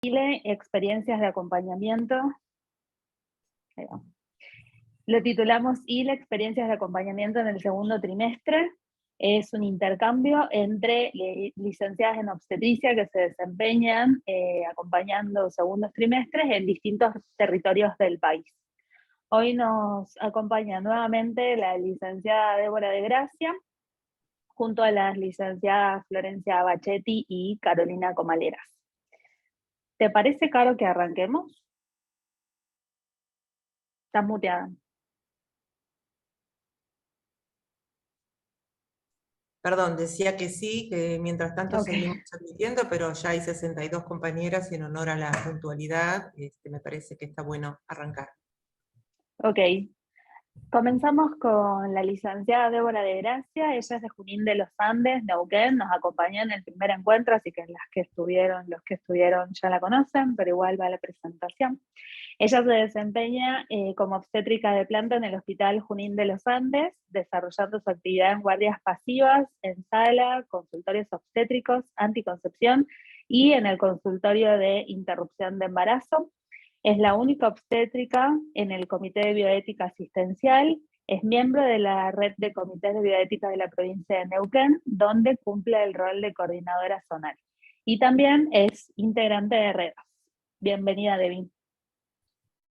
ILE, experiencias de acompañamiento. Ahí va. Lo titulamos ILE, experiencias de acompañamiento en el segundo trimestre. Es un intercambio entre licenciadas en obstetricia que se desempeñan acompañando segundos trimestres en distintos territorios del país. Hoy nos acompaña nuevamente la licenciada Débora de Gracia, junto a las licenciadas Florencia Bachetti y Carolina Comaleras. ¿Te parece, Caro, que arranquemos? Estás muteada. Perdón, decía que sí, que mientras tanto Ok. seguimos admitiendo, pero ya hay 62 compañeras y en honor a la puntualidad, me parece que está bueno arrancar. Ok. Comenzamos con la licenciada Débora de Gracia. Ella es de Junín de los Andes, Neuquén. Nos acompañó en el primer encuentro, así que los que estuvieron ya la conocen, pero igual va la presentación. Ella se desempeña como obstétrica de planta en el Hospital Junín de los Andes, desarrollando su actividad en guardias pasivas, en sala, consultorios obstétricos, anticoncepción y en el consultorio de interrupción de embarazo. Es la única obstétrica en el Comité de Bioética Asistencial. Es miembro de la red de comités de bioética de la provincia de Neuquén, donde cumple el rol de coordinadora zonal. Y también es integrante de redes. Bienvenida, Debbie.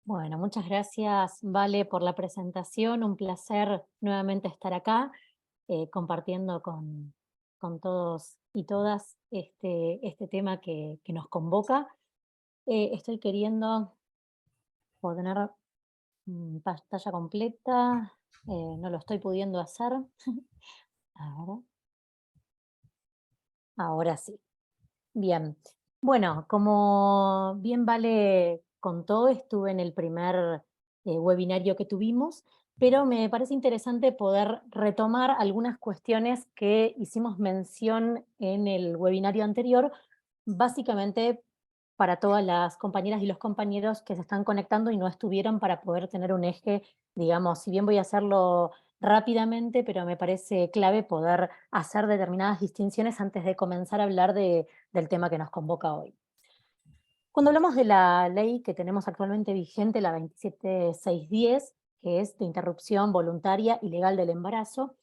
Bueno, muchas gracias, Vale, por la presentación. Un placer nuevamente estar acá compartiendo con todos y todas este tema que nos convoca. Estoy queriendo poner pantalla completa, no lo estoy pudiendo hacer. Ahora sí. Bien. Bueno, como bien Vale contó, estuve en el primer webinario que tuvimos, pero me parece interesante poder retomar algunas cuestiones que hicimos mención en el webinario anterior, básicamente para todas las compañeras y los compañeros que se están conectando y no estuvieron, para poder tener un eje, digamos, si bien voy a hacerlo rápidamente, pero me parece clave poder hacer determinadas distinciones antes de comenzar a hablar del tema que nos convoca hoy. Cuando hablamos de la ley que tenemos actualmente vigente, la 27610, que es de interrupción voluntaria y legal del embarazo,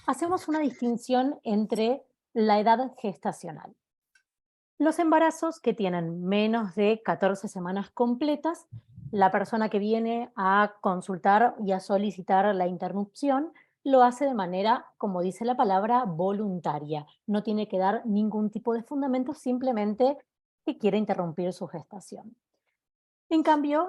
hacemos una distinción entre la edad gestacional. Los embarazos que tienen menos de 14 semanas completas, la persona que viene a consultar y a solicitar la interrupción lo hace de manera, como dice la palabra, voluntaria. No tiene que dar ningún tipo de fundamento, simplemente que quiere interrumpir su gestación. En cambio,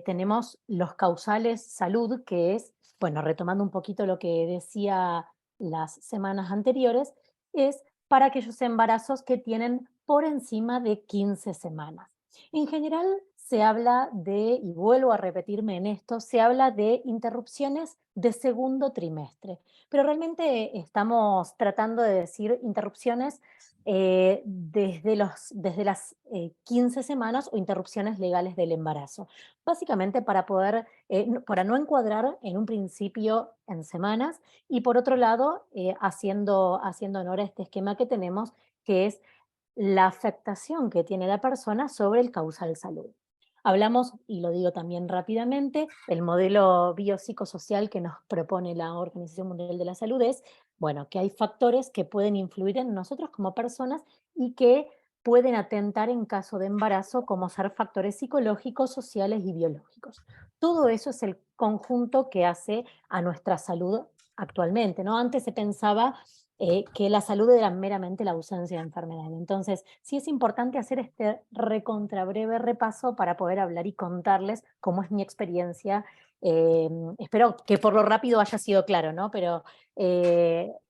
tenemos los causales salud, que es, bueno, retomando un poquito lo que decía las semanas anteriores, es para aquellos embarazos que tienen por encima de 15 semanas. En general se habla de, y vuelvo a repetirme en esto, se habla de interrupciones de segundo trimestre, pero realmente estamos tratando de decir interrupciones desde las 15 semanas o interrupciones legales del embarazo. Básicamente para poder, para no encuadrar en un principio en semanas y por otro lado, haciendo honor a este esquema que tenemos, que es la afectación que tiene la persona sobre el causal salud. Hablamos, y lo digo también rápidamente, el modelo biopsicosocial que nos propone la Organización Mundial de la Salud es, bueno, que hay factores que pueden influir en nosotros como personas y que pueden atentar en caso de embarazo, como ser factores psicológicos, sociales y biológicos. Todo eso es el conjunto que hace a nuestra salud actualmente, ¿no? Antes se pensaba que la salud era meramente la ausencia de enfermedad. Entonces, sí es importante hacer este recontra breve repaso para poder hablar y contarles cómo es mi experiencia. Espero que por lo rápido haya sido claro, ¿no? Pero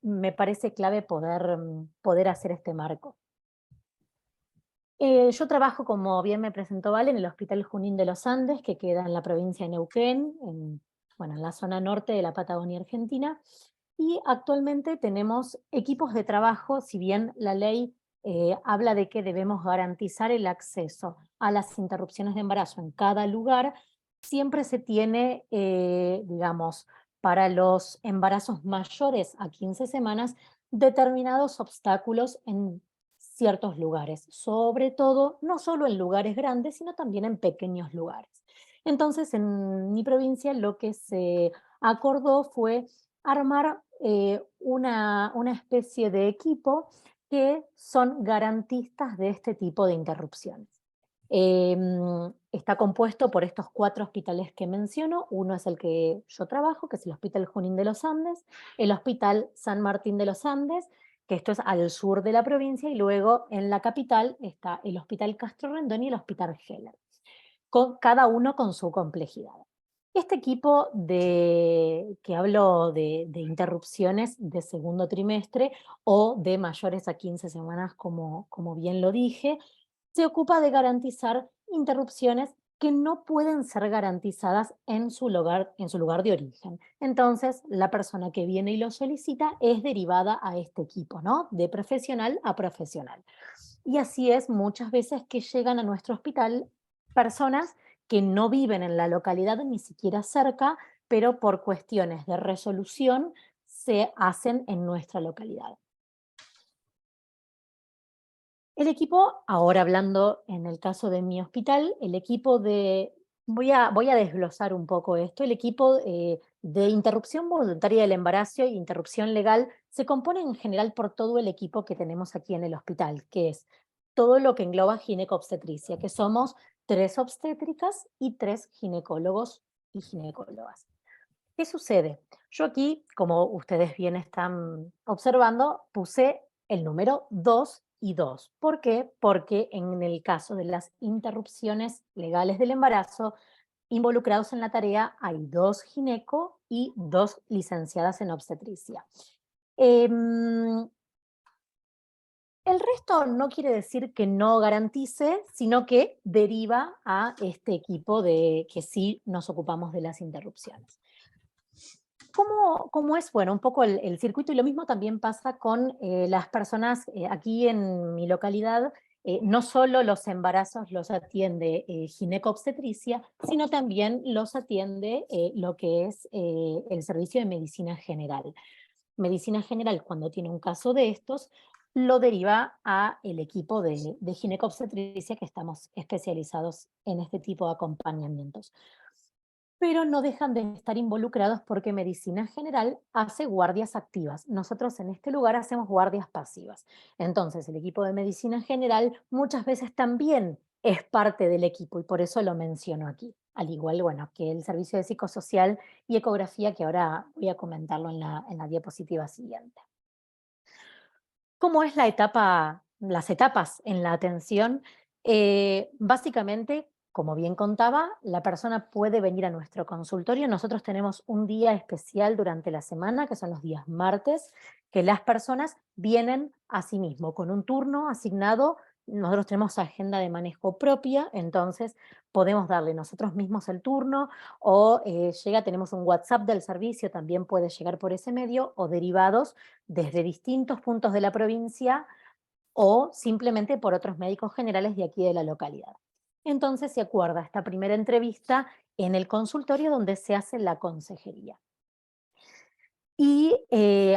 me parece clave poder hacer este marco. Yo trabajo, como bien me presentó Vale, en el Hospital Junín de los Andes, que queda en la provincia de Neuquén, bueno, en la zona norte de la Patagonia Argentina. Y actualmente tenemos equipos de trabajo, si bien la ley habla de que debemos garantizar el acceso a las interrupciones de embarazo en cada lugar, siempre se tiene, digamos, para los embarazos mayores a 15 semanas, determinados obstáculos en ciertos lugares, sobre todo, no solo en lugares grandes, sino también en pequeños lugares. Entonces, en mi provincia lo que se acordó fue armar una especie de equipo que son garantistas de este tipo de interrupciones. Está compuesto por estos 4 hospitales que menciono. Uno es el que yo trabajo, que es el Hospital Junín de los Andes, el Hospital San Martín de los Andes, que esto es al sur de la provincia, y luego en la capital está el Hospital Castro Rendón y el Hospital Heller, cada uno con su complejidad. Este equipo que hablo de interrupciones de segundo trimestre o de mayores a 15 semanas, como bien lo dije, se ocupa de garantizar interrupciones que no pueden ser garantizadas en su lugar de origen. Entonces, la persona que viene y lo solicita es derivada a este equipo, ¿no? De profesional a profesional. Y así es muchas veces que llegan a nuestro hospital personas que no viven en la localidad ni siquiera cerca, pero por cuestiones de resolución se hacen en nuestra localidad. El equipo, ahora hablando en el caso de mi hospital, el equipo voy a desglosar un poco esto, el equipo de interrupción voluntaria del embarazo e interrupción legal se compone en general por todo el equipo que tenemos aquí en el hospital, que es todo lo que engloba ginecobstetricia, que somos 3 obstétricas y 3 ginecólogos y ginecólogas. ¿Qué sucede? Yo aquí, como ustedes bien están observando, puse el número 2 y 2. ¿Por qué? Porque en el caso de las interrupciones legales del embarazo, involucrados en la tarea hay 2 gineco y 2 licenciadas en obstetricia. El resto no quiere decir que no garantice, sino que deriva a este equipo de que sí nos ocupamos de las interrupciones. ¿Cómo es? Bueno, un poco el circuito, y lo mismo también pasa con las personas aquí en mi localidad. No solo los embarazos los atiende ginecobstetricia, sino también los atiende lo que es el servicio de medicina general. Medicina general, cuando tiene un caso de estos, lo deriva a el equipo de ginecobstetricia, que estamos especializados en este tipo de acompañamientos. Pero no dejan de estar involucrados porque medicina general hace guardias activas. Nosotros en este lugar hacemos guardias pasivas. Entonces, el equipo de medicina general muchas veces también es parte del equipo, y por eso lo menciono aquí. Al igual, bueno, que el servicio de psicosocial y ecografía, que ahora voy a comentarlo en la diapositiva siguiente. ¿Cómo es las etapas en la atención? Básicamente, como bien contaba, la persona puede venir a nuestro consultorio. Nosotros tenemos un día especial durante la semana, que son los días martes, que las personas vienen a sí mismo, con un turno asignado. Nosotros tenemos agenda de manejo propia, entonces podemos darle nosotros mismos el turno, o tenemos un WhatsApp del servicio, también puede llegar por ese medio, o derivados desde distintos puntos de la provincia o simplemente por otros médicos generales de aquí de la localidad. Entonces se acuerda esta primera entrevista en el consultorio donde se hace la consejería. Y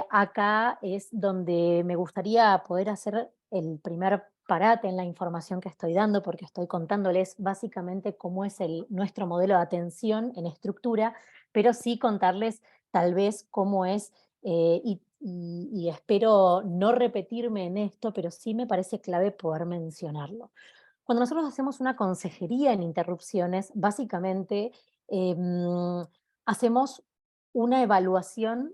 acá es donde me gustaría poder hacer el primer parate en la información que estoy dando, porque estoy contándoles básicamente cómo es nuestro modelo de atención en estructura, pero sí contarles tal vez cómo es, y espero no repetirme en esto, pero sí me parece clave poder mencionarlo. Cuando nosotros hacemos una consejería en interrupciones, básicamente hacemos una evaluación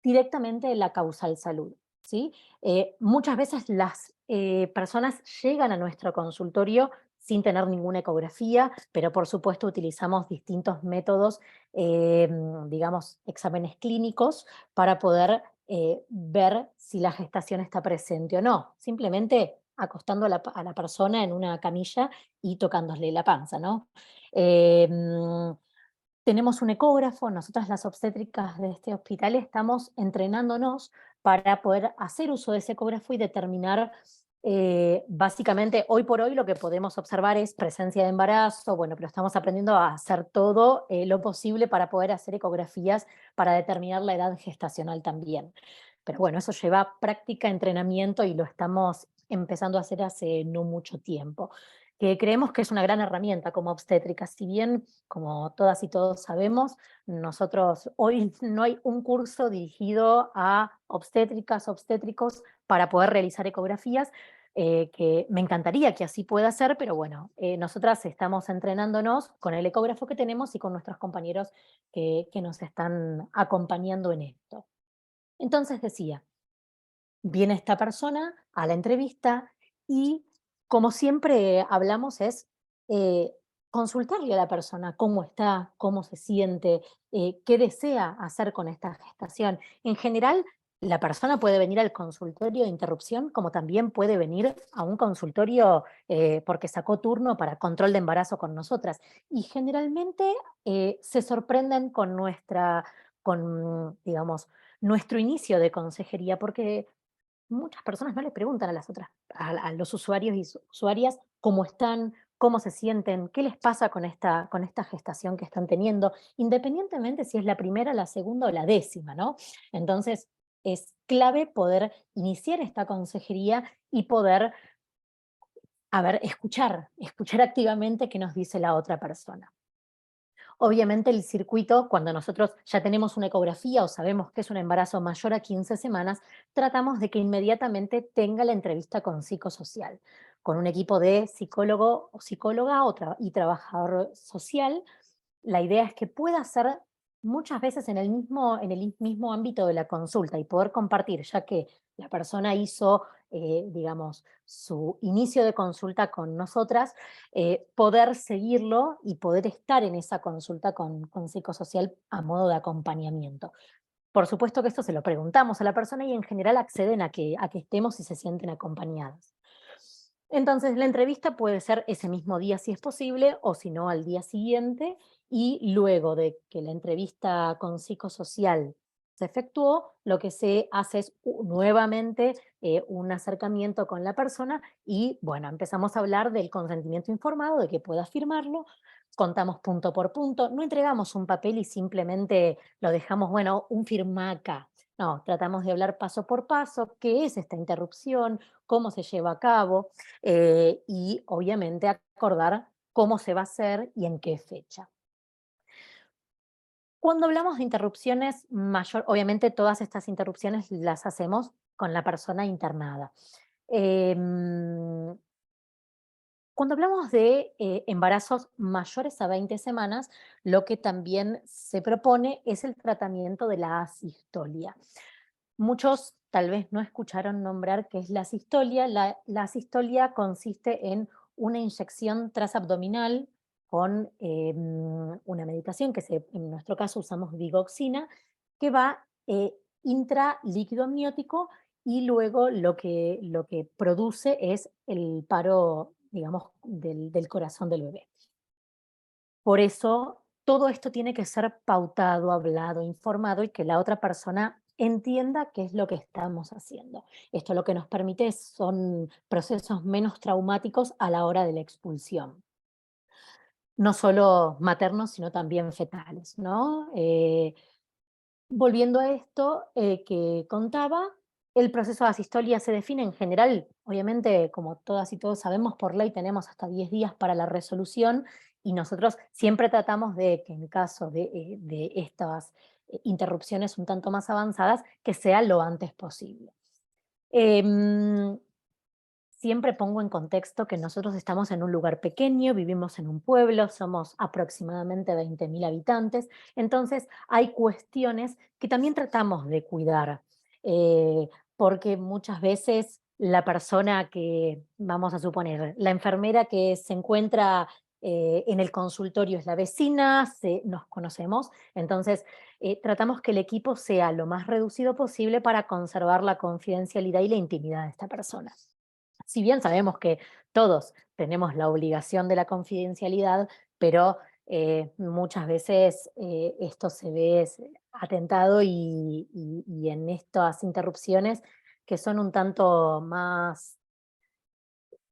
directamente de la causal salud, ¿sí? Muchas veces las personas llegan a nuestro consultorio sin tener ninguna ecografía, pero por supuesto utilizamos distintos métodos, digamos, exámenes clínicos para poder ver si la gestación está presente o no. Simplemente acostando a la persona en una camilla y tocándole la panza, ¿no? Tenemos un ecógrafo. Nosotras las obstétricas de este hospital estamos entrenándonos para poder hacer uso de ese ecógrafo y determinar, básicamente, hoy por hoy lo que podemos observar es presencia de embarazo, bueno, pero estamos aprendiendo a hacer todo lo posible para poder hacer ecografías para determinar la edad gestacional también. Pero bueno, eso lleva práctica, entrenamiento, y lo estamos empezando a hacer hace no mucho tiempo, que creemos que es una gran herramienta como obstétrica. Si bien, como todas y todos sabemos, nosotros hoy no hay un curso dirigido a obstétricas, obstétricos para poder realizar ecografías, que me encantaría que así pueda ser, pero bueno, nosotras estamos entrenándonos con el ecógrafo que tenemos y con nuestros compañeros que nos están acompañando en esto. Entonces decía, viene esta persona a la entrevista y, como siempre hablamos, es eh, consultarle a la persona cómo está, cómo se siente, qué desea hacer con esta gestación. En general, la persona puede venir al consultorio de interrupción, como también puede venir a un consultorio porque sacó turno para control de embarazo con nosotras. Y generalmente se sorprenden con digamos, nuestro inicio de consejería, porque muchas personas no le preguntan a las otras, a los usuarios y usuarias cómo están, cómo se sienten, qué les pasa con esta gestación que están teniendo, independientemente si es la primera, la segunda o la décima, ¿no? Entonces, es clave poder iniciar esta consejería y poder, a ver, escuchar activamente qué nos dice la otra persona. Obviamente el circuito, cuando nosotros ya tenemos una ecografía o sabemos que es un embarazo mayor a 15 semanas, tratamos de que inmediatamente tenga la entrevista con psicosocial, con un equipo de psicólogo o psicóloga y trabajador social. La idea es que pueda ser muchas veces en el mismo ámbito de la consulta y poder compartir, ya que la persona hizo, digamos, su inicio de consulta con nosotras, poder seguirlo y poder estar en esa consulta con psicosocial a modo de acompañamiento. Por supuesto que esto se lo preguntamos a la persona y en general acceden a que estemos y se sienten acompañadas. Entonces, la entrevista puede ser ese mismo día si es posible, o si no, al día siguiente, y luego de que la entrevista con psicosocial se efectuó, lo que se hace es nuevamente un acercamiento con la persona y, bueno, empezamos a hablar del consentimiento informado, de que pueda firmarlo, contamos punto por punto, no entregamos un papel y simplemente lo dejamos, bueno, un firma acá. No, tratamos de hablar paso por paso, qué es esta interrupción, cómo se lleva a cabo, y obviamente acordar cómo se va a hacer y en qué fecha. Cuando hablamos de interrupciones obviamente todas estas interrupciones las hacemos con la persona internada. Em, Cuando hablamos de embarazos mayores a 20 semanas, lo que también se propone es el tratamiento de la asistolia. Muchos tal vez no escucharon nombrar qué es la asistolia. La asistolia consiste en una inyección transabdominal con una medicación en nuestro caso usamos digoxina, que va intralíquido amniótico y luego lo que produce es el paro, digamos, del corazón del bebé. Por eso, todo esto tiene que ser pautado, hablado, informado y que la otra persona entienda qué es lo que estamos haciendo. Esto lo que nos permite son procesos menos traumáticos a la hora de la expulsión. No solo maternos, sino también fetales, ¿no? Volviendo a esto que contaba, el proceso de asistolia se define en general, obviamente, como todas y todos sabemos, por ley tenemos hasta 10 días para la resolución y nosotros siempre tratamos de que en caso de estas interrupciones un tanto más avanzadas, que sea lo antes posible. Em, Siempre pongo en contexto que nosotros estamos en un lugar pequeño, vivimos en un pueblo, somos aproximadamente 20.000 habitantes, entonces hay cuestiones que también tratamos de cuidar, porque muchas veces la persona que, vamos a suponer, la enfermera que se encuentra en el consultorio es la vecina, nos conocemos, entonces tratamos que el equipo sea lo más reducido posible para conservar la confidencialidad y la intimidad de esta persona. Si bien sabemos que todos tenemos la obligación de la confidencialidad, pero muchas veces esto se ve atentado y en estas interrupciones que son un tanto más,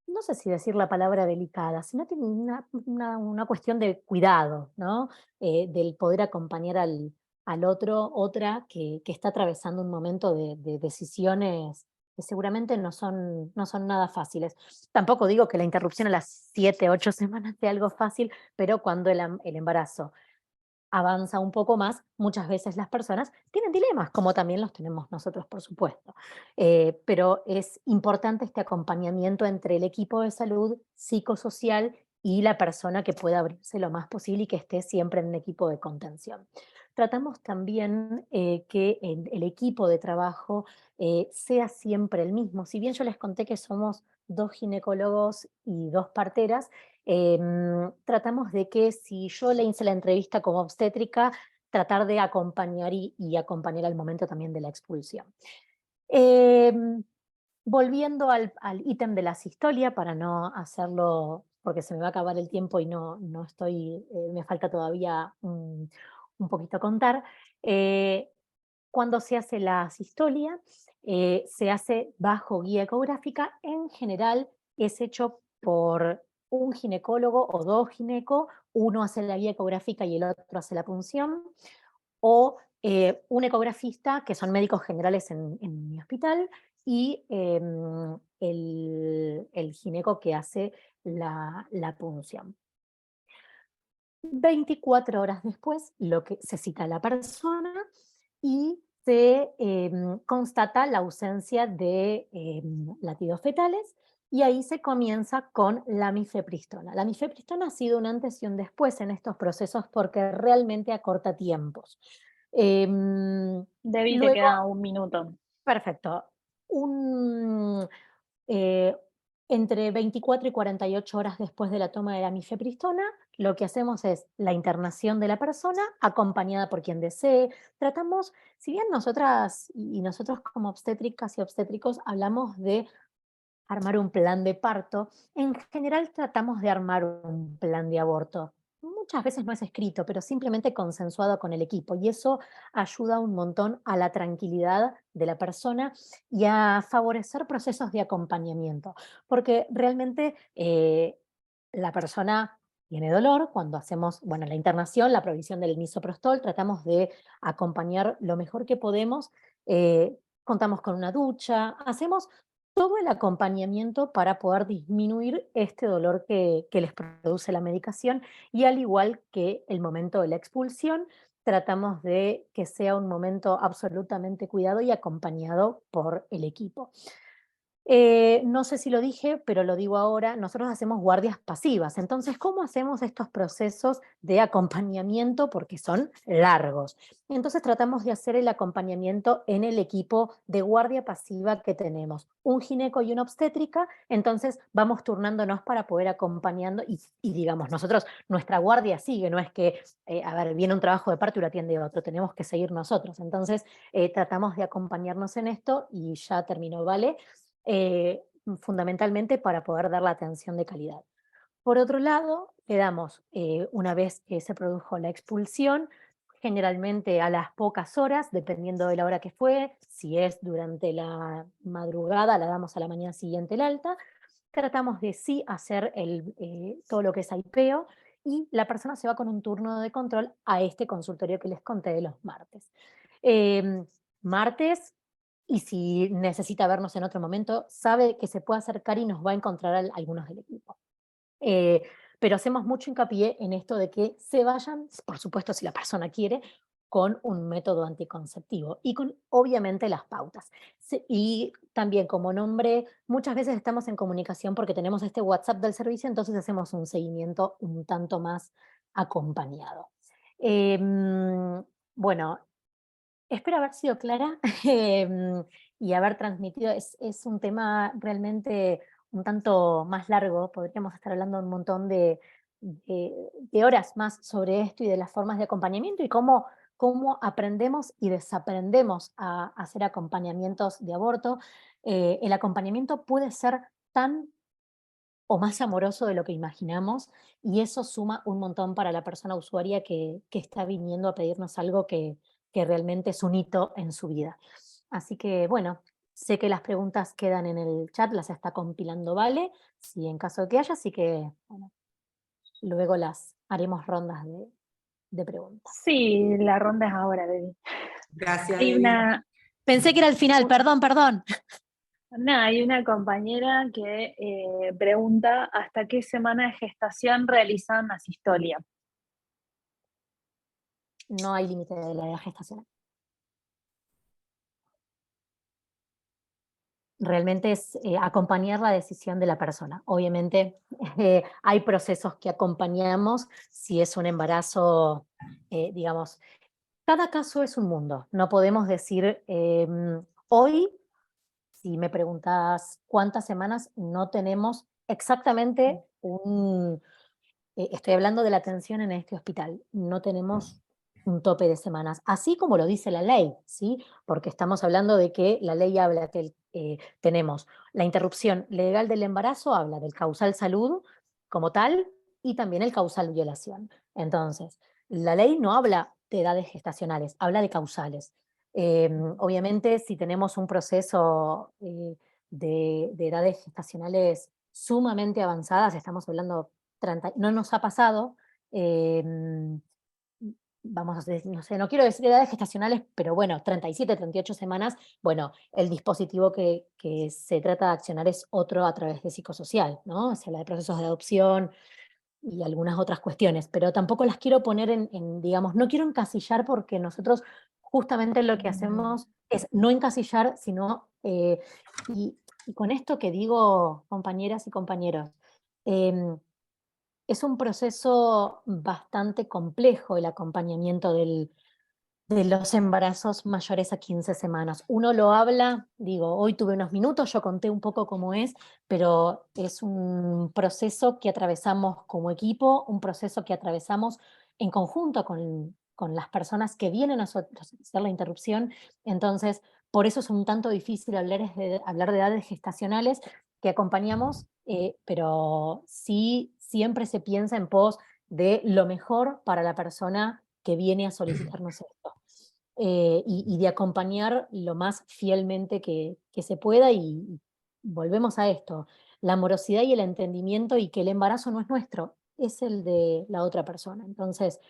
no sé si decir la palabra delicada, sino tiene una cuestión de cuidado, ¿no? Del poder acompañar al otro, otra que está atravesando un momento de decisiones que seguramente no son nada fáciles. Tampoco digo que la interrupción a las 7, 8 semanas sea algo fácil, pero cuando el embarazo avanza un poco más, muchas veces las personas tienen dilemas, como también los tenemos nosotros, por supuesto. Pero es importante este acompañamiento entre el equipo de salud psicosocial y la persona que pueda abrirse lo más posible y que esté siempre en un equipo de contención. Tratamos también que el equipo de trabajo sea siempre el mismo. Si bien yo les conté que somos 2 ginecólogos y 2 parteras, tratamos de que si yo le hice la entrevista como obstétrica, tratar de acompañar y acompañar al momento también de la expulsión. Em, Volviendo al ítem de la sistolia, para no hacerlo, porque se me va a acabar el tiempo y no estoy, me falta todavía un poquito contar. eh, Cuando se hace la sistolia, se hace bajo guía ecográfica. En general es hecho por un ginecólogo o 2 ginecos, uno hace la guía ecográfica y el otro hace la punción, o un ecografista, que son médicos generales en mi hospital, y el gineco que hace la punción. 24 horas después, lo que se cita a la persona y se constata la ausencia de latidos fetales, y ahí se comienza con la mifepristona. La mifepristona ha sido un antes y un después en estos procesos porque realmente acorta tiempos. Debbie, te Luego, queda 1 minuto. perfecto, un, eh, entre 24 y 48 horas después de la toma de la mifepristona, lo que hacemos es la internación de la persona, acompañada por quien desee. Tratamos, si bien nosotras y nosotros como obstétricas y obstétricos hablamos de armar un plan de parto, en general tratamos de armar un plan de aborto. Muchas veces no es escrito, pero simplemente consensuado con el equipo, y eso ayuda un montón a la tranquilidad de la persona y a favorecer procesos de acompañamiento, porque realmente la persona tiene dolor cuando hacemos, bueno, la internación, la provisión del misoprostol, tratamos de acompañar lo mejor que podemos, contamos con una ducha, hacemos todo el acompañamiento para poder disminuir este dolor que les produce la medicación, y al igual que el momento de la expulsión, tratamos de que sea un momento absolutamente cuidado y acompañado por el equipo. No sé si lo dije, pero lo digo ahora, nosotros hacemos guardias pasivas. Entonces, ¿cómo hacemos estos procesos de acompañamiento? Porque son largos. Entonces, tratamos de hacer el acompañamiento en el equipo de guardia pasiva que tenemos. Un gineco y una obstétrica, entonces vamos turnándonos para poder acompañando y digamos, nosotros, nuestra guardia sigue, no es que, a ver, viene un trabajo de parto y lo atiende otro, tenemos que seguir nosotros. Entonces, tratamos de acompañarnos en esto y ya terminó, ¿vale? Fundamentalmente para poder dar la atención de calidad. Por otro lado, le damos, una vez que se produjo la expulsión, generalmente a las pocas horas, dependiendo de la hora que fue, si es durante la madrugada, la damos a la mañana siguiente el alta, tratamos de sí hacer todo lo que es aipeo, y la persona se va con un turno de control a este consultorio que les conté de los martes. Em, Martes, y si necesita vernos en otro momento, sabe que se puede acercar y nos va a encontrar algunos del equipo. Eh, pero hacemos mucho hincapié en esto de que se vayan, por supuesto, si la persona quiere, con un método anticonceptivo y con, obviamente, las pautas. Y también, como nombre, muchas veces estamos en comunicación porque tenemos este WhatsApp del servicio, entonces hacemos un seguimiento un tanto más acompañado. Bueno, espero haber sido clara y haber transmitido. Es un tema realmente un tanto más largo. Podríamos estar hablando un montón de horas más sobre esto y de las formas de acompañamiento y cómo aprendemos y desaprendemos a hacer acompañamientos de aborto. El acompañamiento puede ser tan o más amoroso de lo que imaginamos, y eso suma un montón para la persona usuaria que está viniendo a pedirnos algo que realmente es un hito en su vida. Así que, bueno, sé que las preguntas quedan en el chat, las está compilando Vale, si en caso de que haya, así que, bueno, luego las haremos rondas de preguntas. Sí, la ronda es ahora, Debbie. Gracias, Hay Debbie. Pensé que era el final, perdón. No, hay una compañera que pregunta hasta qué semana de gestación realizan asistolia. No hay límite de la edad gestacional. Realmente es acompañar la decisión de la persona. Obviamente hay procesos que acompañamos si es un embarazo, digamos, cada caso es un mundo. No podemos decir, hoy, si me preguntas cuántas semanas, no tenemos exactamente estoy hablando de la atención en este hospital, no tenemos un tope de semanas, así como lo dice la ley, ¿sí? Porque estamos hablando de que la ley habla que tenemos la interrupción legal del embarazo, habla del causal salud como tal y también el causal violación. Entonces, la ley no habla de edades gestacionales, habla de causales. Obviamente, si tenemos un proceso de edades gestacionales sumamente avanzadas, estamos hablando 30, no nos ha pasado, vamos a decir, no sé, no quiero decir edades gestacionales, pero bueno, 37, 38 semanas, bueno, el dispositivo que se trata de accionar es otro a través de psicosocial, ¿no? Se habla de procesos de adopción y algunas otras cuestiones, pero tampoco las quiero poner digamos, no quiero encasillar porque nosotros justamente lo que hacemos es no encasillar, sino, y con esto que digo, compañeras y compañeros, es un proceso bastante complejo el acompañamiento de los embarazos mayores a 15 semanas. Uno lo habla, digo, hoy tuve unos minutos, yo conté un poco cómo es, pero es un proceso que atravesamos como equipo, un proceso que atravesamos en conjunto con las personas que vienen a hacer la interrupción. Entonces, por eso es un tanto difícil hablar de edades gestacionales que acompañamos, pero sí siempre se piensa en pos de lo mejor para la persona que viene a solicitarnos esto. Y de acompañar lo más fielmente que se pueda y volvemos a esto, la amorosidad y el entendimiento y que el embarazo no es nuestro, es el de la otra persona. Entonces,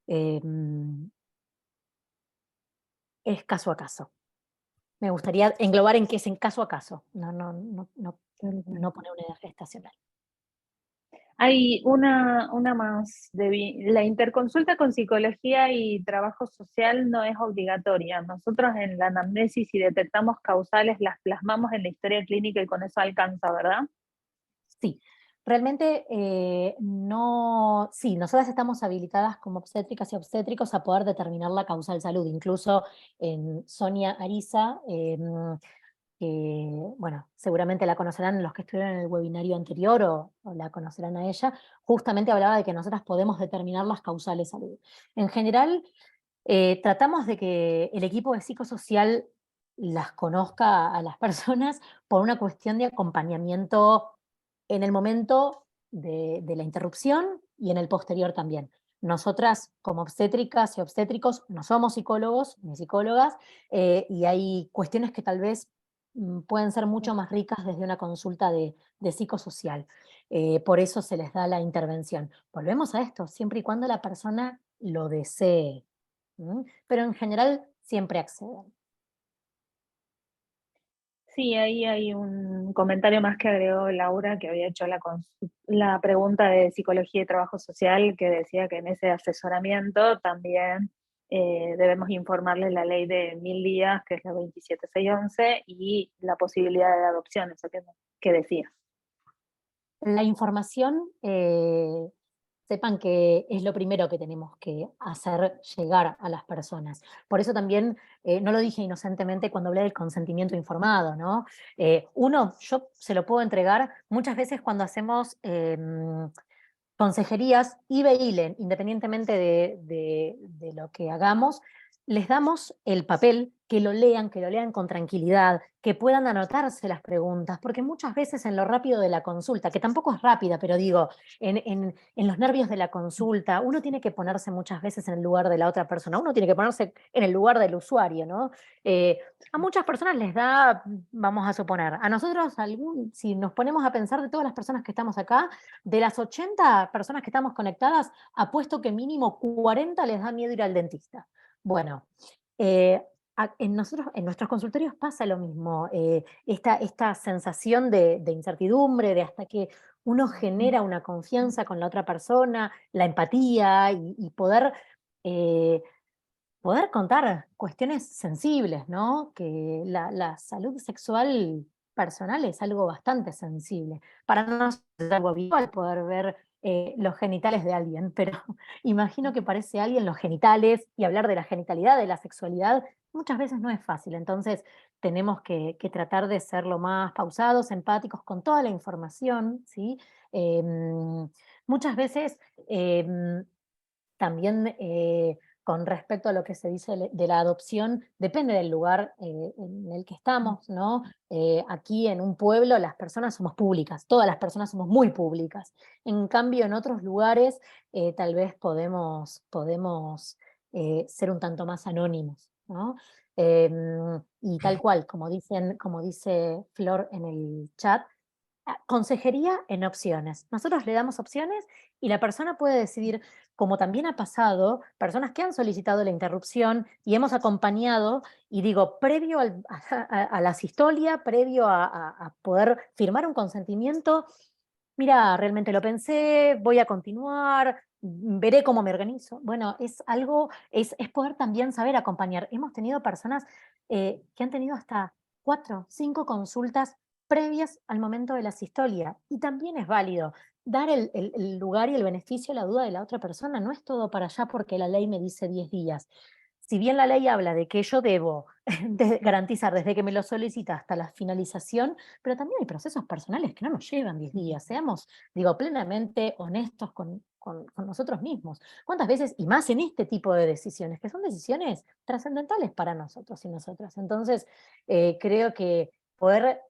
eh, es caso a caso. Me gustaría englobar en que es en caso a caso, no poner una edad gestacional. Hay una más, la interconsulta con psicología y trabajo social no es obligatoria. Nosotros en la anamnesis, si detectamos causales, las plasmamos en la historia clínica y con eso alcanza, ¿verdad? Sí, realmente no, sí, nosotras estamos habilitadas como obstétricas y obstétricos a poder determinar la causal salud. Incluso en Sonia Ariza, bueno, seguramente la conocerán los que estuvieron en el webinario anterior o la conocerán a ella, justamente hablaba de que nosotras podemos determinar las causales salud. En general, tratamos de que el equipo de psicosocial las conozca a las personas por una cuestión de acompañamiento en el momento de la interrupción y en el posterior también. Nosotras, como obstétricas y obstétricos, no somos psicólogos ni psicólogas, y hay cuestiones que tal vez pueden ser mucho más ricas desde una consulta de psicosocial. Por eso se les da la intervención. Volvemos a esto, siempre y cuando la persona lo desee. Pero en general siempre acceden. Sí, ahí hay un comentario más que agregó Laura, que había hecho la pregunta de psicología y trabajo social, que decía que en ese asesoramiento también debemos informarle la ley de 1000 días, que es la 27611, y la posibilidad de adopción, eso que decías. La información, sepan que es lo primero que tenemos que hacer llegar a las personas. Por eso también, no lo dije inocentemente cuando hablé del consentimiento informado, ¿no? Yo se lo puedo entregar muchas veces cuando hacemos consejerías, IBE ILEN, independientemente de lo que hagamos, les damos el papel, que lo lean con tranquilidad, que puedan anotarse las preguntas, porque muchas veces en lo rápido de la consulta, que tampoco es rápida, pero digo, en los nervios de la consulta, uno tiene que ponerse muchas veces en el lugar de la otra persona, uno tiene que ponerse en el lugar del usuario, ¿no? A muchas personas les da, vamos a suponer, a nosotros, si nos ponemos a pensar de todas las personas que estamos acá, de las 80 personas que estamos conectadas, apuesto que mínimo 40 les da miedo ir al dentista. Bueno, en nuestros consultorios pasa lo mismo, esta sensación de incertidumbre, de hasta que uno genera una confianza con la otra persona, la empatía y poder contar cuestiones sensibles, ¿no? Que la salud sexual personal es algo bastante sensible. Para nosotros es algo habitual poder ver los genitales de alguien, pero imagino que para ese alguien los genitales y hablar de la genitalidad, de la sexualidad, muchas veces no es fácil. Entonces tenemos que tratar de ser lo más pausados, empáticos con toda la información, ¿sí? Muchas veces también con respecto a lo que se dice de la adopción, depende del lugar en el que estamos, ¿no? Aquí en un pueblo las personas somos públicas, todas las personas somos muy públicas. En cambio, en otros lugares tal vez podemos ser un tanto más anónimos, ¿no? Y tal cual, como dice Flor en el chat, consejería en opciones. Nosotros le damos opciones y la persona puede decidir, como también ha pasado, personas que han solicitado la interrupción y hemos acompañado, y digo, previo a la sistolia, previo a poder firmar un consentimiento, mira, realmente lo pensé, voy a continuar, veré cómo me organizo. Bueno, es algo, es poder también saber acompañar. Hemos tenido personas que han tenido hasta 4, 5 consultas previas al momento de la sistolia. Y también es válido dar el lugar y el beneficio a la duda de la otra persona. No es todo para allá porque la ley me dice 10 días. Si bien la ley habla de que yo debo garantizar desde que me lo solicita hasta la finalización, pero también hay procesos personales que no nos llevan 10 días. Seamos, digo, plenamente honestos con nosotros mismos. ¿Cuántas veces, y más en este tipo de decisiones, que son decisiones trascendentales para nosotros y nosotras? Entonces, creo que poder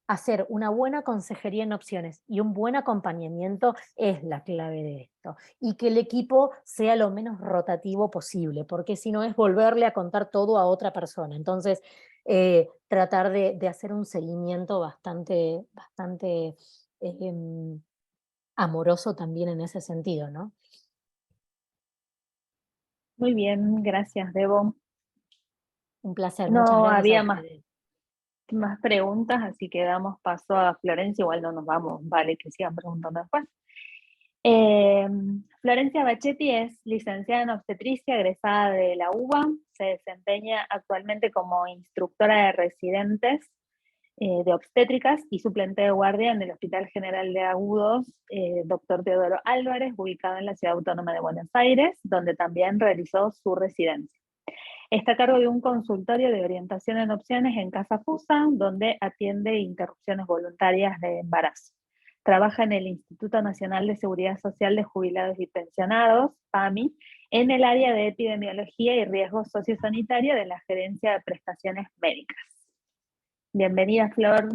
hacer una buena consejería en opciones y un buen acompañamiento es la clave de esto. Y que el equipo sea lo menos rotativo posible, porque si no es volverle a contar todo a otra persona. Entonces, tratar de hacer un seguimiento bastante amoroso también en ese sentido, ¿no? Muy bien, gracias, Debo. Un placer, muchas No gracias a había más ustedes. preguntas, así que damos paso a Florencia, igual no nos vamos, vale que sigan preguntando después. Florencia Bachetti es licenciada en obstetricia, egresada de la UBA, se desempeña actualmente como instructora de residentes de obstétricas y suplente de guardia en el Hospital General de Agudos, Dr. Teodoro Álvarez, ubicado en la Ciudad Autónoma de Buenos Aires, donde también realizó su residencia. Está a cargo de un consultorio de orientación en opciones en Casa Fusa, donde atiende interrupciones voluntarias de embarazo. Trabaja en el Instituto Nacional de Seguridad Social de Jubilados y Pensionados, PAMI, en el área de epidemiología y riesgo sociosanitario de la Gerencia de Prestaciones Médicas. Bienvenida, Flor.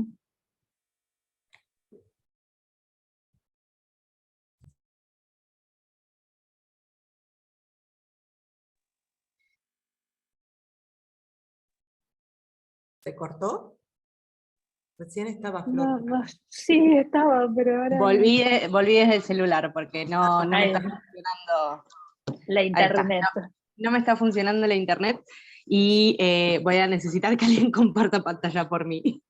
¿Se cortó? Recién estaba No, Flor. no, sí, estaba, pero ahora... Volví desde el celular porque no me Ahí, está funcionando. la Ahí está. internet. No me está funcionando la internet y voy a necesitar que alguien comparta pantalla por mí.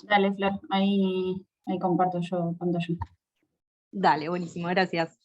Dale, Flor, ahí comparto yo pantalla. Dale, buenísimo, gracias.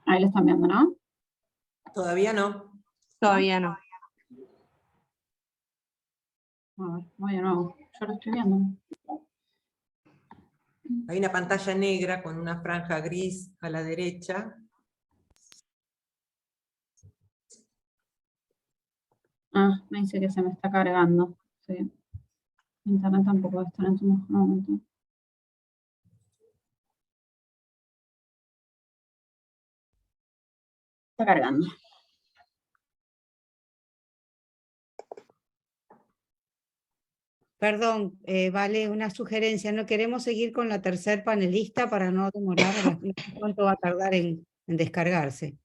Ahí lo están viendo, ¿no? Todavía no. Todavía no. A ver, voy de nuevo. Yo lo estoy viendo. Hay una pantalla negra con una franja gris a la derecha. Ah, me dice que se me está cargando. Sí. Internet tampoco va a estar en su mejor momento. Está cargando. Perdón, Vale, una sugerencia. No queremos seguir con la tercer panelista para no demorar. No sé cuánto va a tardar en descargarse.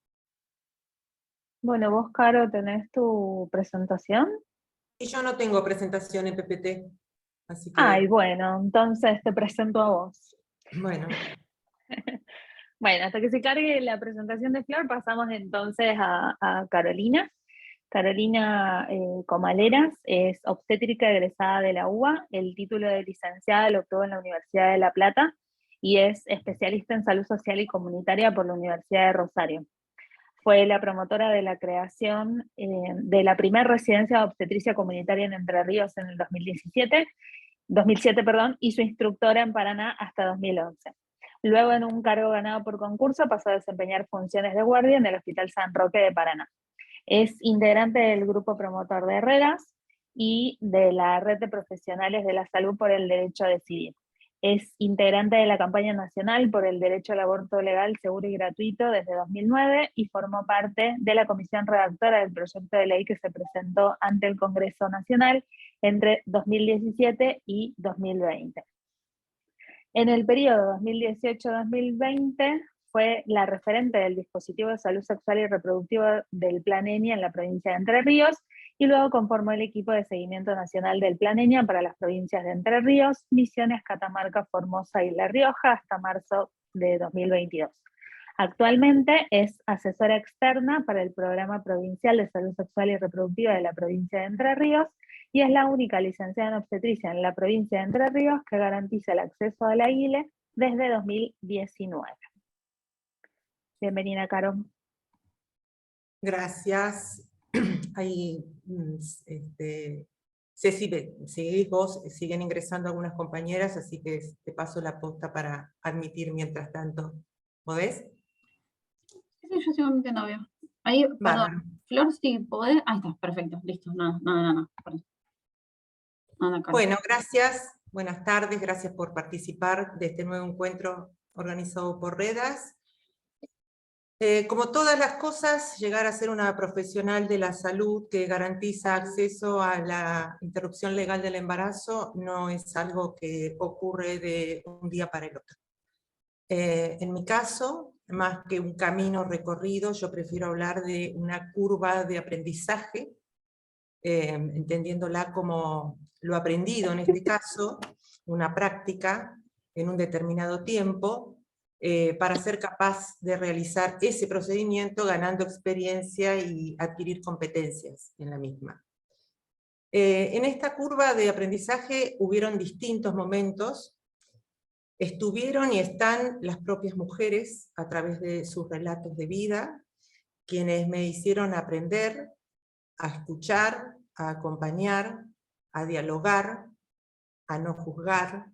Bueno, vos, Caro, ¿tenés tu presentación? Y yo no tengo presentación en PPT, así que, Ay, bueno, entonces te presento a vos. bueno. Bueno, hasta que se cargue la presentación de Flor, pasamos entonces a Carolina. Carolina Comaleras es obstétrica egresada de la UBA, el título de licenciada lo obtuvo en la Universidad de La Plata y es especialista en salud social y comunitaria por la Universidad de Rosario. Fue la promotora de la creación de la primera residencia de obstetricia comunitaria en Entre Ríos en el 2007, y su instructora en Paraná hasta 2011. Luego, en un cargo ganado por concurso, pasó a desempeñar funciones de guardia en el Hospital San Roque de Paraná. Es integrante del grupo promotor de Herreras y de la red de profesionales de la salud por el derecho a decidir. Es integrante de la campaña nacional por el derecho al aborto legal, seguro y gratuito desde 2009 y formó parte de la comisión redactora del proyecto de ley que se presentó ante el Congreso Nacional entre 2017 y 2020. En el periodo 2018-2020 fue la referente del dispositivo de salud sexual y reproductiva del Plan ENIA en la provincia de Entre Ríos y luego conformó el equipo de seguimiento nacional del Plan ENIA para las provincias de Entre Ríos, Misiones, Catamarca, Formosa y La Rioja hasta marzo de 2022. Actualmente es asesora externa para el Programa Provincial de Salud Sexual y Reproductiva de la provincia de Entre Ríos y es la única licenciada en obstetricia en la provincia de Entre Ríos que garantiza el acceso a la ILE desde 2019. Bienvenida, Caro. Gracias. Ahí, Ceci, seguís vos, siguen ingresando algunas compañeras, así que te paso la posta para admitir mientras tanto. ¿Podés? Sí, yo sigo emitiendo audio. Ahí, Bárbaro. perdón, Flor, si podés. Ahí está, perfecto, listo. Nada, perdón. Nada, Caro. Bueno, gracias. Buenas tardes, gracias por participar de este nuevo encuentro organizado por Redas. Como todas las cosas, llegar a ser una profesional de la salud que garantiza acceso a la interrupción legal del embarazo no es algo que ocurre de un día para el otro. En mi caso, más que un camino recorrido, yo prefiero hablar de una curva de aprendizaje, entendiéndola como lo aprendido en este caso, una práctica en un determinado tiempo, para ser capaz de realizar ese procedimiento ganando experiencia y adquirir competencias en la misma. En esta curva de aprendizaje hubieron distintos momentos. Estuvieron y están las propias mujeres a través de sus relatos de vida, quienes me hicieron aprender a escuchar, a acompañar, a dialogar, a no juzgar,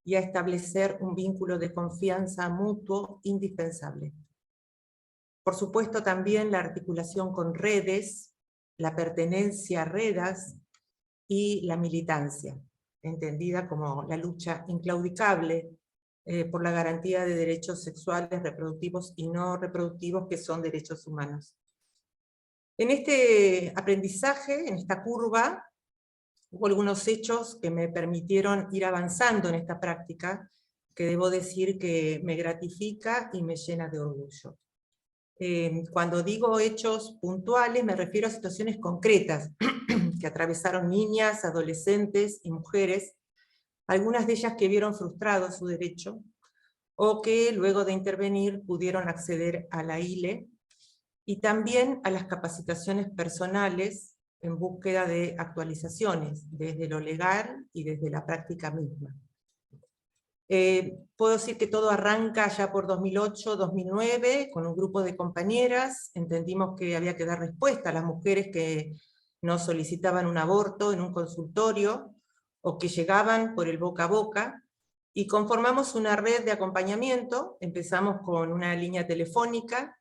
y a establecer un vínculo de confianza mutuo indispensable. Por supuesto también la articulación con redes, la pertenencia a redes y la militancia, entendida como la lucha inclaudicable por la garantía de derechos sexuales, reproductivos y no reproductivos que son derechos humanos. En este aprendizaje, en esta curva, hubo algunos hechos que me permitieron ir avanzando en esta práctica, que debo decir que me gratifica y me llena de orgullo. Cuando digo hechos puntuales, me refiero a situaciones concretas, que atravesaron niñas, adolescentes y mujeres, algunas de ellas que vieron frustrado su derecho, o que luego de intervenir pudieron acceder a la ILE, y también a las capacitaciones personales en búsqueda de actualizaciones, desde lo legal y desde la práctica misma. Puedo decir que todo arranca ya por 2008-2009, con un grupo de compañeras, entendimos que había que dar respuesta a las mujeres que nos solicitaban un aborto en un consultorio, o que llegaban por el boca a boca, y conformamos una red de acompañamiento. Empezamos con una línea telefónica,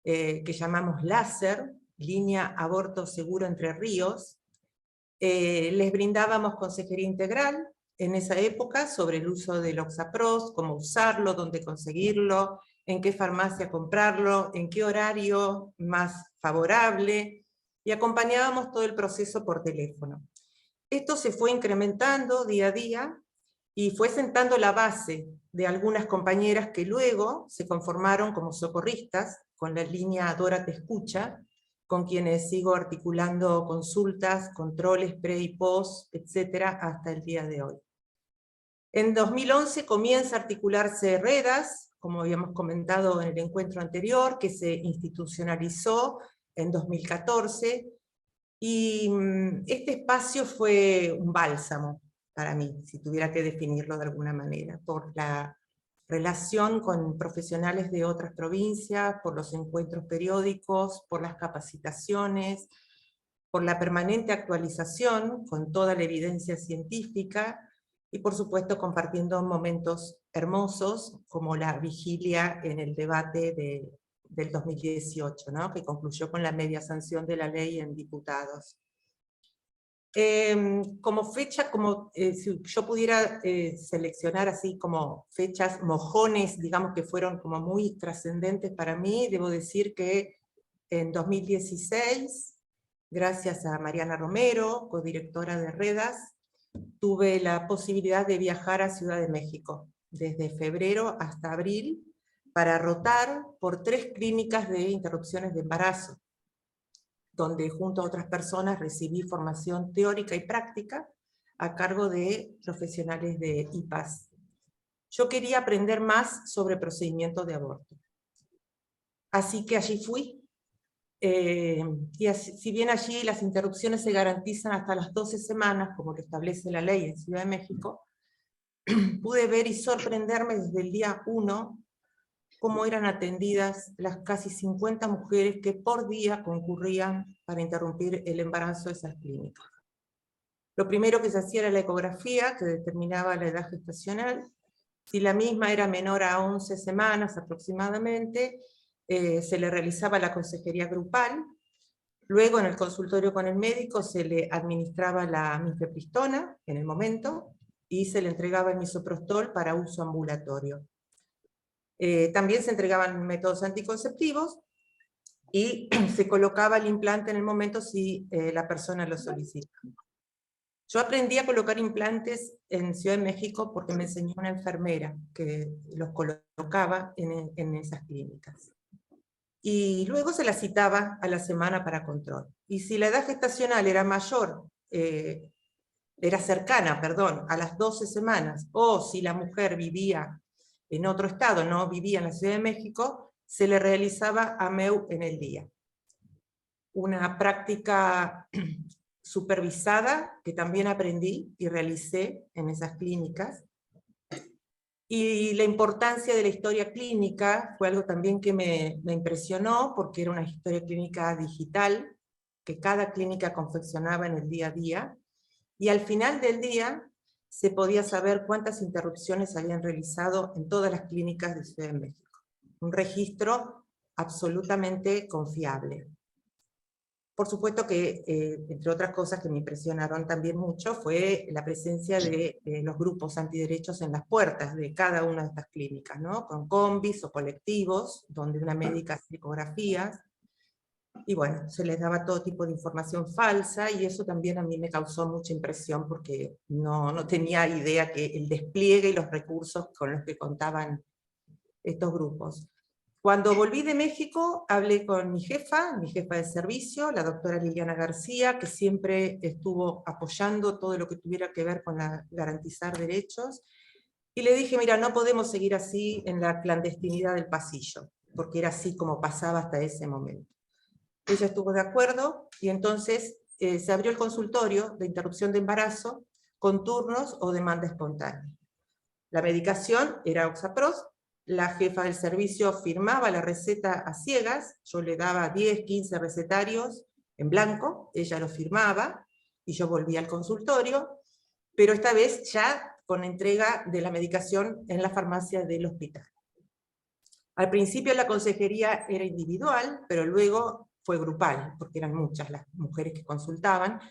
que llamamos Láser, Línea Aborto Seguro Entre Ríos. Les brindábamos consejería integral en esa época sobre el uso del Oxapros, cómo usarlo, dónde conseguirlo, en qué farmacia comprarlo, en qué horario más favorable, y acompañábamos todo el proceso por teléfono. Esto se fue incrementando día a día, y fue sentando la base de algunas compañeras que luego se conformaron como socorristas, con la línea Dora Te Escucha, con quienes sigo articulando consultas, controles pre y post, etcétera, hasta el día de hoy. En 2011 comienza a articularse Redas, como habíamos comentado en el encuentro anterior, que se institucionalizó en 2014, y este espacio fue un bálsamo para mí, si tuviera que definirlo de alguna manera, por la relación con profesionales de otras provincias, por los encuentros periódicos, por las capacitaciones, por la permanente actualización con toda la evidencia científica, y por supuesto compartiendo momentos hermosos, como la vigilia en el debate del 2018, ¿no? Que concluyó con la media sanción de la ley en diputados. Como fecha, si yo pudiera seleccionar así como fechas mojones, digamos que fueron como muy trascendentes para mí, debo decir que en 2016, gracias a Mariana Romero, codirectora de Redas, tuve la posibilidad de viajar a Ciudad de México, desde febrero hasta abril, para rotar por 3 clínicas de interrupciones de embarazo, donde junto a otras personas recibí formación teórica y práctica a cargo de profesionales de IPAS. Yo quería aprender más sobre procedimientos de aborto. Así que allí fui, y si bien allí las interrupciones se garantizan hasta las 12 semanas, como lo establece la ley en Ciudad de México, pude ver y sorprenderme desde el día 1 cómo eran atendidas las casi 50 mujeres que por día concurrían para interrumpir el embarazo de esas clínicas. Lo primero que se hacía era la ecografía, que determinaba la edad gestacional. Si la misma era menor a 11 semanas aproximadamente, se le realizaba la consejería grupal. Luego en el consultorio con el médico se le administraba la mifepristona en el momento, y se le entregaba el misoprostol para uso ambulatorio. También se entregaban métodos anticonceptivos, y se colocaba el implante en el momento si la persona lo solicita. Yo aprendí a colocar implantes en Ciudad de México porque me enseñó una enfermera que los colocaba en esas clínicas. Y luego se la citaba a la semana para control. Y si la edad gestacional era mayor, era cercana, perdón, a las 12 semanas, o si la mujer vivía en otro estado, no vivía en la Ciudad de México, se le realizaba AMEU en el día. Una práctica supervisada que también aprendí y realicé en esas clínicas. Y la importancia de la historia clínica fue algo también que me impresionó, porque era una historia clínica digital que cada clínica confeccionaba en el día a día, y al final del día se podía saber cuántas interrupciones habían realizado en todas las clínicas de Ciudad de México. Un registro absolutamente confiable. Por supuesto que, entre otras cosas que me impresionaron también mucho, fue la presencia de los grupos antiderechos en las puertas de cada una de estas clínicas, ¿no? Con combis o colectivos, donde una médica hacía ecografías, y bueno, se les daba todo tipo de información falsa, y eso también a mí me causó mucha impresión, porque no tenía idea que el despliegue y los recursos con los que contaban estos grupos. Cuando volví de México, hablé con mi jefa de servicio, la doctora Liliana García, que siempre estuvo apoyando todo lo que tuviera que ver con garantizar derechos, y le dije, mira, no podemos seguir así en la clandestinidad del pasillo, porque era así como pasaba hasta ese momento. Ella estuvo de acuerdo, y entonces se abrió el consultorio de interrupción de embarazo con turnos o demanda espontánea. La medicación era Oxapros. La jefa del servicio firmaba la receta a ciegas, yo le daba 10, 15 recetarios en blanco, ella lo firmaba, y yo volvía al consultorio, pero esta vez ya con entrega de la medicación en la farmacia del hospital. Al principio la consejería era individual, pero luego fue grupal, porque eran muchas las mujeres que consultaban.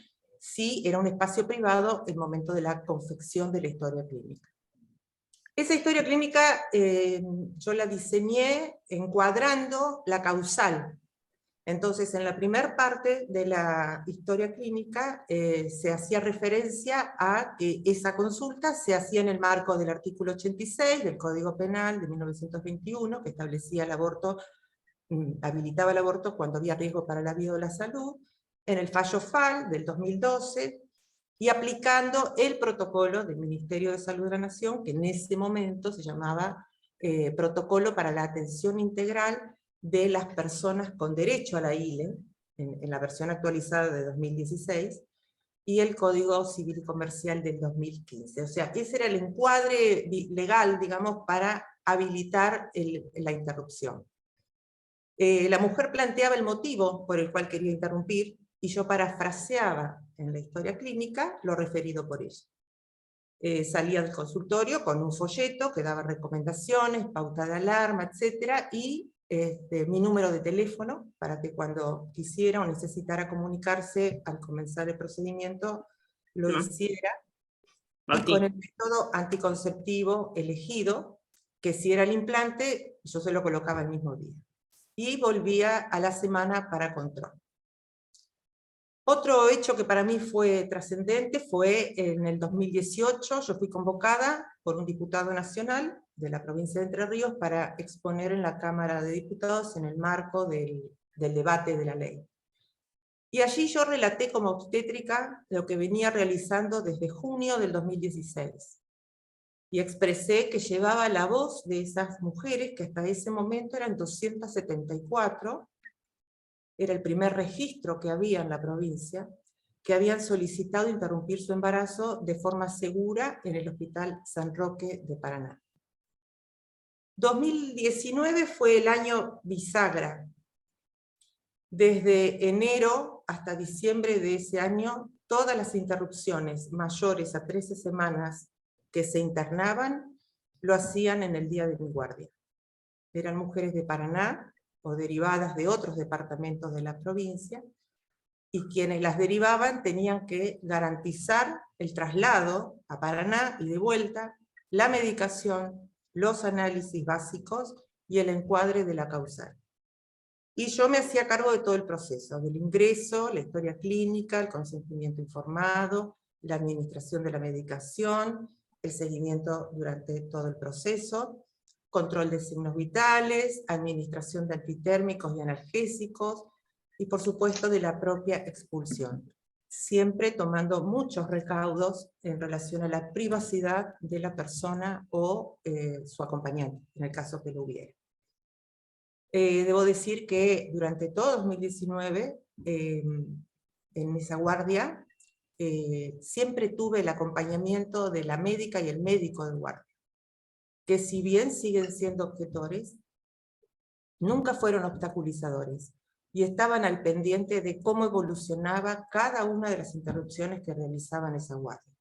Sí, era un espacio privado el momento de la confección de la historia clínica. Esa historia clínica yo la diseñé encuadrando la causal. Entonces, en la primera parte de la historia clínica se hacía referencia a que esa consulta se hacía en el marco del artículo 86 del Código Penal de 1921, que establecía el aborto, habilitaba el aborto cuando había riesgo para la vida o la salud, en el fallo FAL del 2012, y aplicando el protocolo del Ministerio de Salud de la Nación, que en ese momento se llamaba Protocolo para la Atención Integral de las Personas con Derecho a la ILE, en la versión actualizada de 2016, y el Código Civil y Comercial del 2015. O sea, ese era el encuadre legal, digamos, para habilitar la interrupción. La mujer planteaba el motivo por el cual quería interrumpir, y yo parafraseaba en la historia clínica lo referido por ella. Salía del consultorio con un folleto que daba recomendaciones, pauta de alarma, etc. Y mi número de teléfono, para que cuando quisiera o necesitara comunicarse al comenzar el procedimiento, lo hiciera. Y con el método anticonceptivo elegido, que si era el implante, yo se lo colocaba el mismo día. Y volvía a la semana para control. Otro hecho que para mí fue trascendente fue en el 2018, yo fui convocada por un diputado nacional de la provincia de Entre Ríos para exponer en la Cámara de Diputados en el marco del debate de la ley. Y allí yo relaté como obstétrica lo que venía realizando desde junio del 2016. Y expresé que llevaba la voz de esas mujeres, que hasta ese momento eran 274, era el primer registro que había en la provincia, que habían solicitado interrumpir su embarazo de forma segura en el Hospital San Roque de Paraná. 2019 fue el año bisagra. Desde enero hasta diciembre de ese año, todas las interrupciones mayores a 13 semanas que se internaban, lo hacían en el día de mi guardia. Eran mujeres de Paraná, o derivadas de otros departamentos de la provincia, y quienes las derivaban tenían que garantizar el traslado a Paraná y de vuelta, la medicación, los análisis básicos y el encuadre de la causal. Y yo me hacía cargo de todo el proceso, del ingreso, la historia clínica, el consentimiento informado, la administración de la medicación, el seguimiento durante todo el proceso, control de signos vitales, administración de antitérmicos y analgésicos, y por supuesto de la propia expulsión, siempre tomando muchos recaudos en relación a la privacidad de la persona o su acompañante, en el caso que lo hubiera. Debo decir que durante todo 2019, en esa guardia, siempre tuve el acompañamiento de la médica y el médico de guardia, que si bien siguen siendo objetores, nunca fueron obstaculizadores, y estaban al pendiente de cómo evolucionaba cada una de las interrupciones que realizaban esa guardia.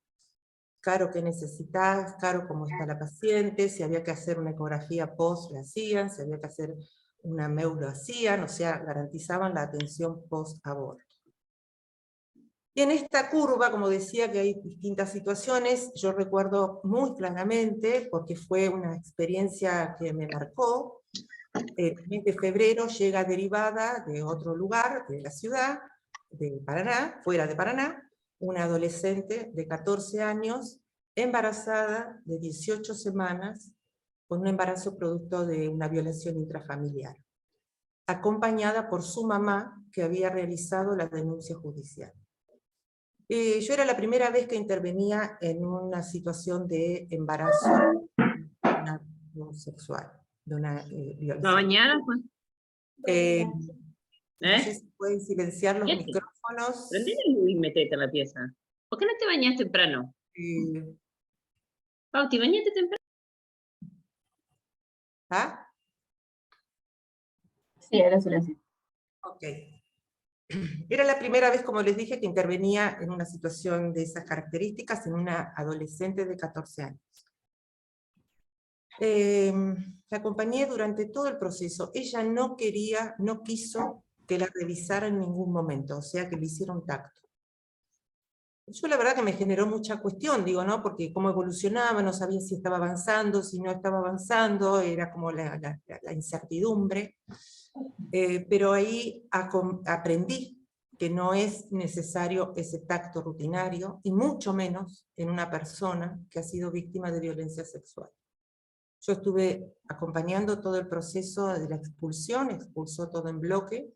Claro, qué necesitas, claro, cómo está la paciente, si había que hacer una ecografía post, la hacían, si había que hacer una MEU, lo hacían, o sea, garantizaban la atención post-aborto. Y en esta curva, como decía, que hay distintas situaciones, yo recuerdo muy claramente, porque fue una experiencia que me marcó. El mes de febrero llega derivada de otro lugar, de la ciudad, de Paraná, fuera de Paraná, una adolescente de 14 años, embarazada de 18 semanas, con un embarazo producto de una violación intrafamiliar, acompañada por su mamá, que había realizado la denuncia judicial. Yo era la primera vez que intervenía en una situación de embarazo no sexual, de una violación. ¿La mañana? Pues? No sé si pueden silenciar los micrófonos. Prendí la luz y metete en la pieza. ¿Por qué no te bañás temprano? Pauti, bañate temprano. ¿Ah? Sí, era silencio. Ok. Era la primera vez, como les dije, que intervenía en una situación de esas características en una adolescente de 14 años. La acompañé durante todo el proceso. Ella no quiso que la revisara en ningún momento, o sea que le hicieron tacto. Yo la verdad que me generó mucha cuestión, digo, ¿no? Porque cómo evolucionaba, no sabía si estaba avanzando, si no estaba avanzando, era como la incertidumbre. Pero ahí aprendí que no es necesario ese tacto rutinario, y mucho menos en una persona que ha sido víctima de violencia sexual. Yo estuve acompañando todo el proceso de la expulsión, expulsó todo en bloque,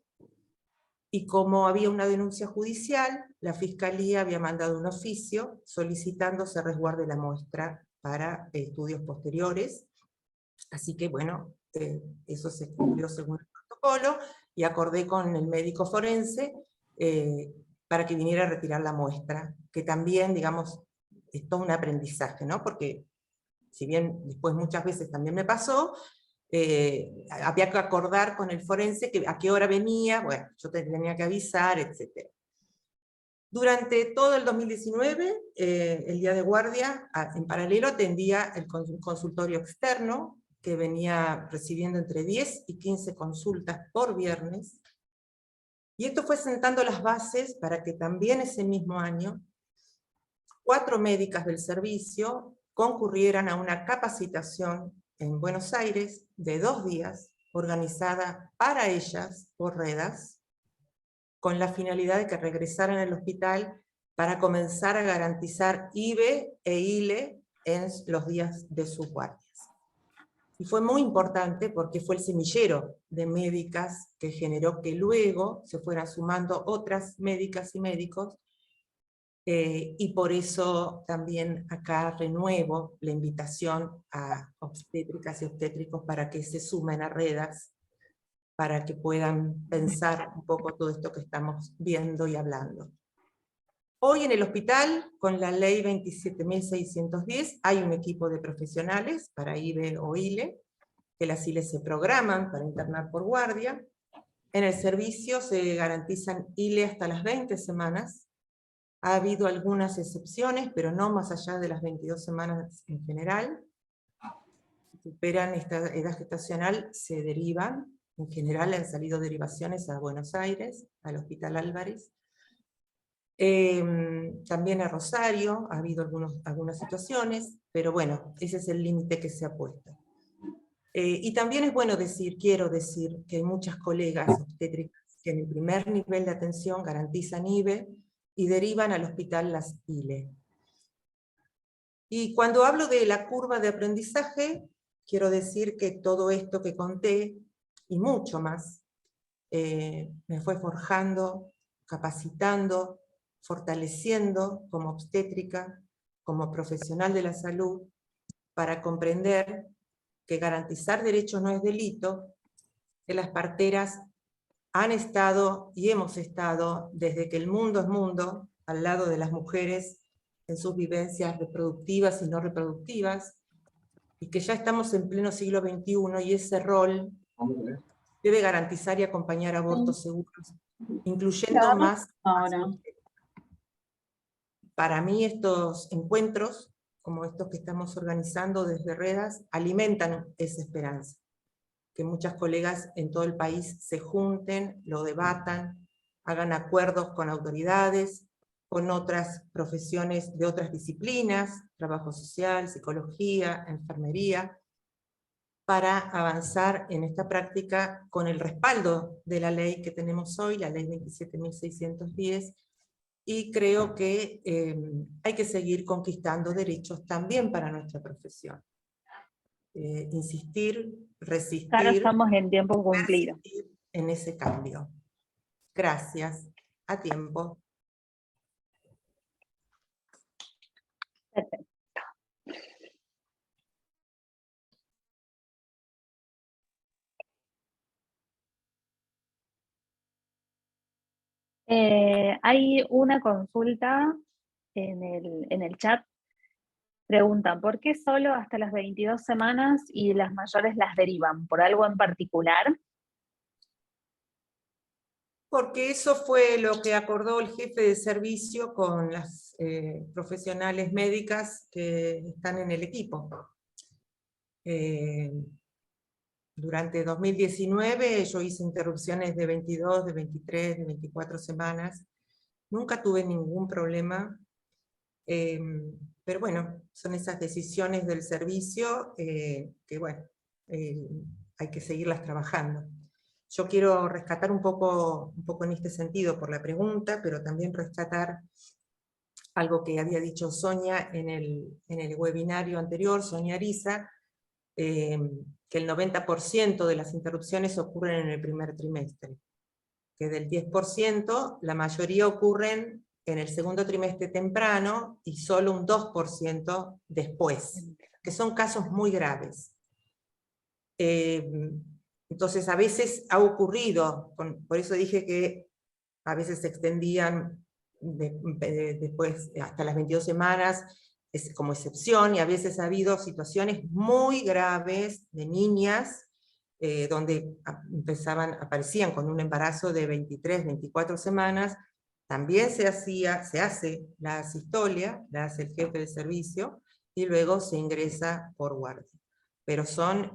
y como había una denuncia judicial, la Fiscalía había mandado un oficio solicitando se resguarde la muestra para estudios posteriores. Así que bueno, eso se cumplió según el protocolo, y acordé con el médico forense para que viniera a retirar la muestra, que también, digamos, es todo un aprendizaje, ¿no? Porque si bien después muchas veces también me pasó, había que acordar con el forense a qué hora venía, bueno, yo tenía que avisar, etc. Durante todo el 2019, el día de guardia, en paralelo atendía el consultorio externo, que venía recibiendo entre 10 y 15 consultas por viernes, y esto fue sentando las bases para que también ese mismo año 4 médicas del servicio concurrieran a una capacitación en Buenos Aires de 2 días, organizada para ellas por Redas, con la finalidad de que regresaran al hospital para comenzar a garantizar IVE e ILE en los días de sus guardias. Y fue muy importante porque fue el semillero de médicas que generó que luego se fueran sumando otras médicas y médicos, y por eso también acá renuevo la invitación a obstétricas y obstétricos para que se sumen a Redas, para que puedan pensar un poco todo esto que estamos viendo y hablando. Hoy en el hospital, con la ley 27.610, hay un equipo de profesionales para IVE o ILE, que las ILE se programan para internar por guardia. En el servicio se garantizan ILE hasta las 20 semanas. Ha habido algunas excepciones, pero no más allá de las 22 semanas en general. Si superan esta edad gestacional, se derivan. En general han salido derivaciones a Buenos Aires, al Hospital Álvarez. También a Rosario ha habido algunas situaciones, pero bueno, ese es el límite que se ha puesto. Y también es bueno decir, quiero decir, que hay muchas colegas obstétricas que en el primer nivel de atención garantizan IVE y derivan al hospital las ILE. Y cuando hablo de la curva de aprendizaje, quiero decir que todo esto que conté, y mucho más, me fue forjando, capacitando, fortaleciendo como obstétrica, como profesional de la salud, para comprender que garantizar derechos no es delito, que las parteras han estado y hemos estado desde que el mundo es mundo, al lado de las mujeres en sus vivencias reproductivas y no reproductivas, y que ya estamos en pleno siglo XXI y ese rol debe garantizar y acompañar abortos seguros, incluyendo más. Ahora. Para mí estos encuentros, como estos que estamos organizando desde Redas, alimentan esa esperanza. Que muchas colegas en todo el país se junten, lo debatan, hagan acuerdos con autoridades, con otras profesiones de otras disciplinas, trabajo social, psicología, enfermería, para avanzar en esta práctica con el respaldo de la ley que tenemos hoy, la ley 27.610, y creo que hay que seguir conquistando derechos también para nuestra profesión. Insistir, resistir, Ahora estamos en tiempo cumplido. persistir en ese cambio. Gracias. A tiempo. Perfecto. Hay una consulta en el chat. Preguntan, ¿por qué solo hasta las 22 semanas y las mayores las derivan? ¿Por algo en particular? Porque eso fue lo que acordó el jefe de servicio con las profesionales médicas que están en el equipo. Durante 2019 yo hice interrupciones de 22, de 23, de 24 semanas. Nunca tuve ningún problema Pero bueno, son esas decisiones del servicio que bueno, hay que seguirlas trabajando. Yo quiero rescatar un poco en este sentido por la pregunta, pero también rescatar algo que había dicho Sonia en el webinario anterior, Sonia Ariza, que el 90% de las interrupciones ocurren en el primer trimestre, que del 10% la mayoría ocurren en el segundo trimestre temprano y solo un 2% después, que son casos muy graves. Entonces a veces ha ocurrido, por eso dije que a veces se extendían después hasta las 22 semanas, como excepción, y a veces ha habido situaciones muy graves de niñas, donde aparecían con un embarazo de 23, 24 semanas, también se hace la asistolia, la hace el jefe de servicio, y luego se ingresa por guardia. Pero son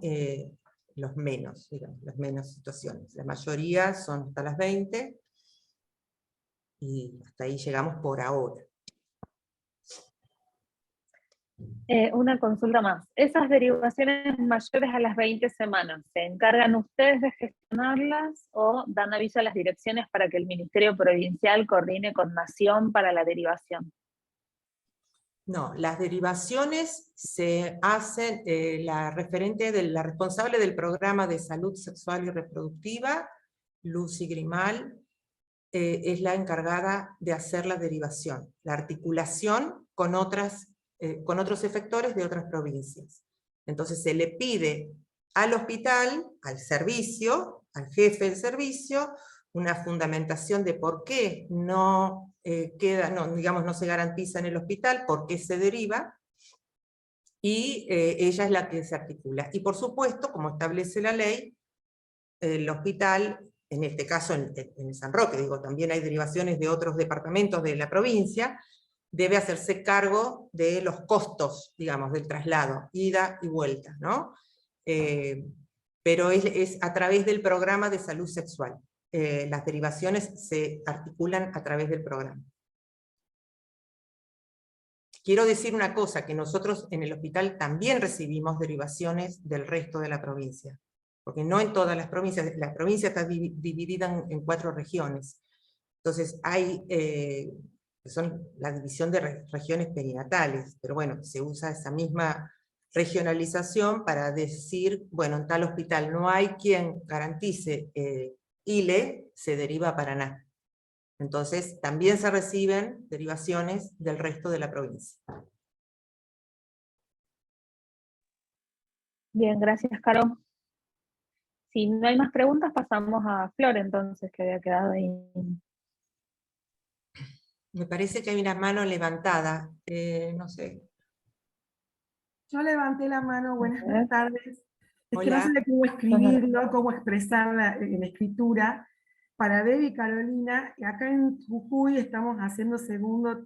los menos, digamos, las menos situaciones. La mayoría son hasta las 20, y hasta ahí llegamos por ahora. Una consulta más. ¿Esas derivaciones mayores a las 20 semanas, se encargan ustedes de gestionarlas o dan aviso a las direcciones para que el Ministerio Provincial coordine con Nación para la derivación? No, las derivaciones se hacen, la responsable del programa de salud sexual y reproductiva, Lucy Grimal, es la encargada de hacer la derivación, la articulación con otros efectores de otras provincias. Entonces se le pide al hospital, al servicio, al jefe del servicio, una fundamentación de por qué no no se garantiza en el hospital, por qué se deriva, y ella es la que se articula. Y por supuesto, como establece la ley, el hospital, en este caso en San Roque, digo, también hay derivaciones de otros departamentos de la provincia, debe hacerse cargo de los costos, digamos, del traslado, ida y vuelta, ¿no? Pero es a través del programa de salud sexual. Las derivaciones se articulan a través del programa. Quiero decir una cosa, que nosotros en el hospital también recibimos derivaciones del resto de la provincia, porque no en todas las provincias, la provincia está dividida en 4 regiones. Entonces hay, son la división de regiones perinatales, pero bueno, se usa esa misma regionalización para decir, bueno, en tal hospital no hay quien garantice ILE, se deriva a Paraná. Entonces también se reciben derivaciones del resto de la provincia. Bien, gracias, Caro. Si no hay más preguntas, pasamos a Flor, entonces, que había quedado ahí. Me parece que hay una mano levantada, no sé. Yo levanté la mano, buenas tardes. Es que no Hola. sé cómo escribirlo, cómo expresarla en escritura. Para Debbie y Carolina, acá en Jujuy estamos haciendo segundo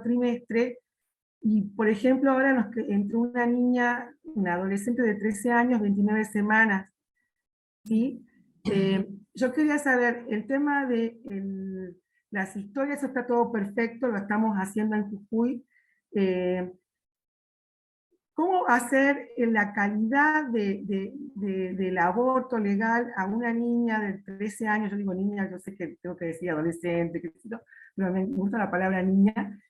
trimestre, y por ejemplo ahora entró una niña, una adolescente de 13 años, 29 semanas, ¿sí? Yo quería saber, el tema de las historias, eso está todo perfecto, lo estamos haciendo en Jujuy. ¿Cómo hacer la calidad del aborto legal a una niña de 13 años? Yo digo niña, yo sé que tengo que decir adolescente, pero me gusta la palabra niña.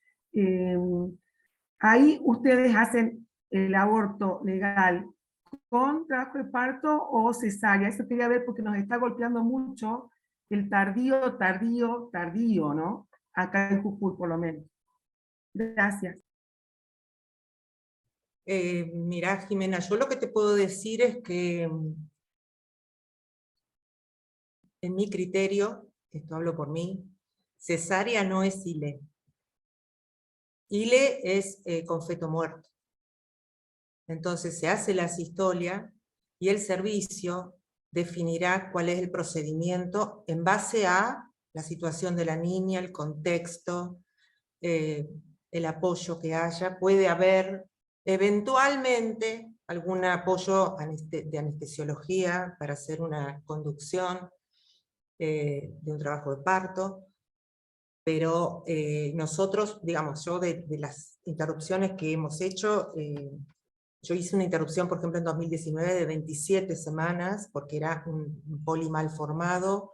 Ahí ustedes hacen el aborto legal con trabajo de parto o cesárea. Eso quería ver porque nos está golpeando mucho el tardío, ¿no? Acá en Jujuy, por lo menos. Gracias. Mirá, Jimena, yo lo que te puedo decir es que en mi criterio, esto hablo por mí, cesárea no es ILE. ILE es con feto muerto. Entonces se hace la asistolia y el servicio definirá cuál es el procedimiento en base a la situación de la niña, el contexto, el apoyo que haya. Puede haber eventualmente algún apoyo de anestesiología para hacer una conducción de un trabajo de parto, pero nosotros, digamos, yo de las interrupciones que hemos hecho, yo hice una interrupción, por ejemplo, en 2019 de 27 semanas, porque era un poli mal formado,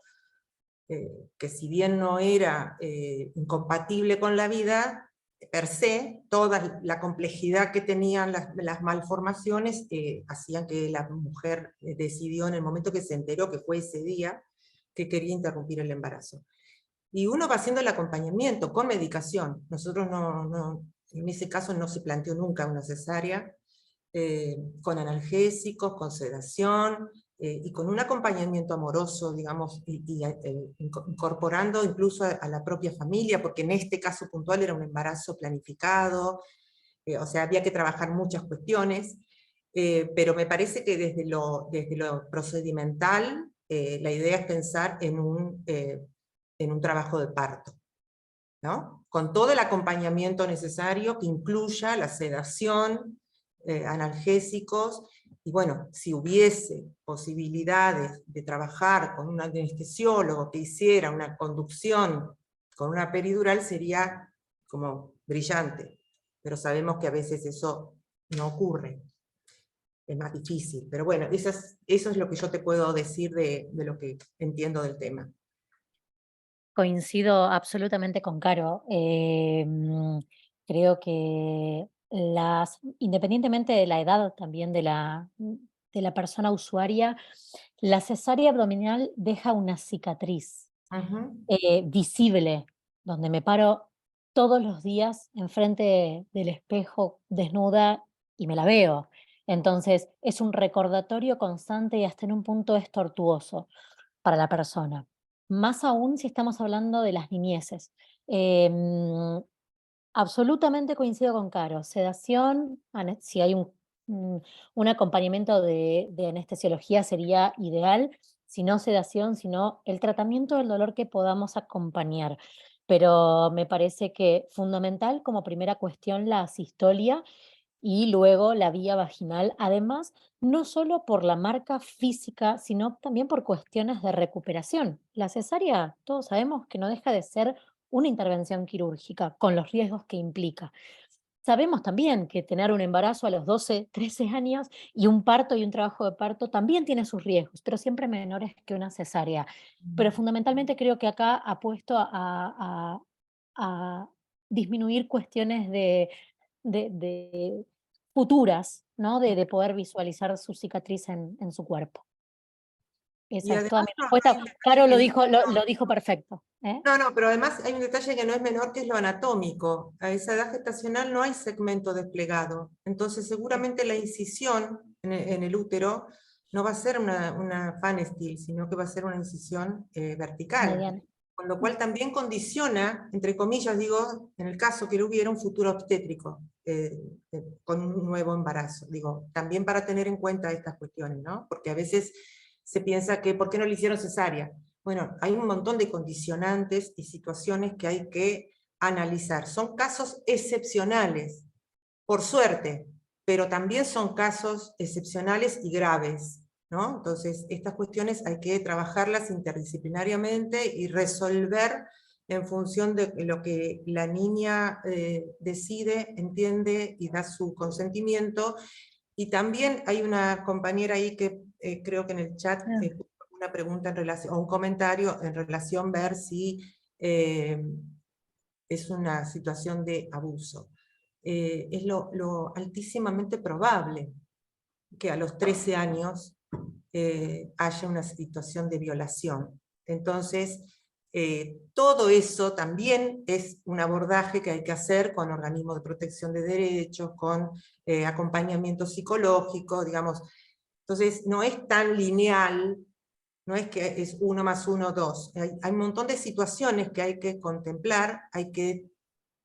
que si bien no era incompatible con la vida, per se, toda la complejidad que tenían las malformaciones hacían que la mujer decidió en el momento que se enteró, que fue ese día, que quería interrumpir el embarazo. Y uno va haciendo el acompañamiento con medicación. Nosotros en ese caso no se planteó nunca una cesárea, con analgésicos, con sedación, y con un acompañamiento amoroso, digamos, incorporando incluso a la propia familia, porque en este caso puntual era un embarazo planificado, o sea, había que trabajar muchas cuestiones, pero me parece que desde lo procedimental, la idea es pensar en un trabajo de parto, ¿no? Con todo el acompañamiento necesario que incluya la sedación, analgésicos, y bueno, si hubiese posibilidades de trabajar con un anestesiólogo que hiciera una conducción con una peridural, sería como brillante, pero sabemos que a veces eso no ocurre, es más difícil, pero bueno, eso es lo que yo te puedo decir de lo que entiendo del tema. Coincido absolutamente con Caro. Creo que independientemente de la edad también de la persona usuaria, la cesárea abdominal deja una cicatriz visible, donde me paro todos los días enfrente del espejo desnuda y me la veo. Entonces es un recordatorio constante y hasta en un punto es tortuoso para la persona. Más aún si estamos hablando de las niñeces. Absolutamente coincido con Caro. Sedación, si hay un acompañamiento de anestesiología sería ideal, si no sedación, sino el tratamiento del dolor que podamos acompañar. Pero me parece que fundamental como primera cuestión la asistolia y luego la vía vaginal, además, no solo por la marca física, sino también por cuestiones de recuperación. La cesárea, todos sabemos que no deja de ser una intervención quirúrgica, con los riesgos que implica. Sabemos también que tener un embarazo a los 12, 13 años y un parto y un trabajo de parto también tiene sus riesgos, pero siempre menores que una cesárea. Pero fundamentalmente creo que acá apuesto a disminuir cuestiones de futuras, ¿no? De poder visualizar su cicatriz en su cuerpo. Y Esa es además toda mi hay respuesta. un detalle Caro lo que dijo, lo dijo perfecto. no, pero además hay un detalle que no es menor, que es lo anatómico. A esa edad gestacional no hay segmento desplegado. Entonces seguramente la incisión en el útero no va a ser una Pfannestiel, sino que va a ser una incisión vertical. Mediana. Con lo cual también condiciona, entre comillas digo, en el caso que hubiera un futuro obstétrico con un nuevo embarazo. Digo, también para tener en cuenta estas cuestiones, ¿no? Porque a veces se piensa que ¿por qué no le hicieron cesárea? Bueno, hay un montón de condicionantes y situaciones que hay que analizar. Son casos excepcionales, por suerte, pero también son casos excepcionales y graves, ¿no? Entonces, estas cuestiones hay que trabajarlas interdisciplinariamente y resolver en función de lo que la niña decide, entiende y da su consentimiento. Y también hay una compañera ahí que creo que en el chat una pregunta en relación, o un comentario en relación a ver si es una situación de abuso. Es lo altísimamente probable que a los 13 años haya una situación de violación. Entonces, todo eso también es un abordaje que hay que hacer con organismos de protección de derechos, con acompañamiento psicológico, digamos. Entonces, no es tan lineal, no es que es 1 más 1, 2. Hay un montón de situaciones que hay que contemplar, hay que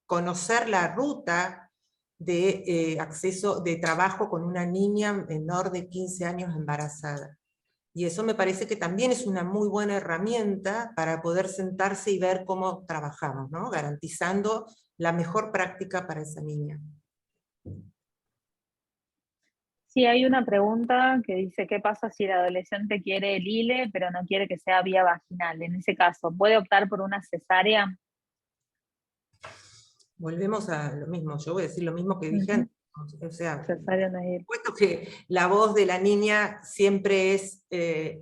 conocer la ruta de acceso, de trabajo con una niña menor de 15 años embarazada. Y eso me parece que también es una muy buena herramienta para poder sentarse y ver cómo trabajamos, ¿no? Garantizando la mejor práctica para esa niña. Sí, hay una pregunta que dice, ¿qué pasa si el adolescente quiere el ILE, pero no quiere que sea vía vaginal? En ese caso, ¿puede optar por una cesárea? volvemos a lo mismo, yo voy a decir lo mismo que dije antes. O sea, Cesárea no es ir. por supuesto que la voz de la niña siempre es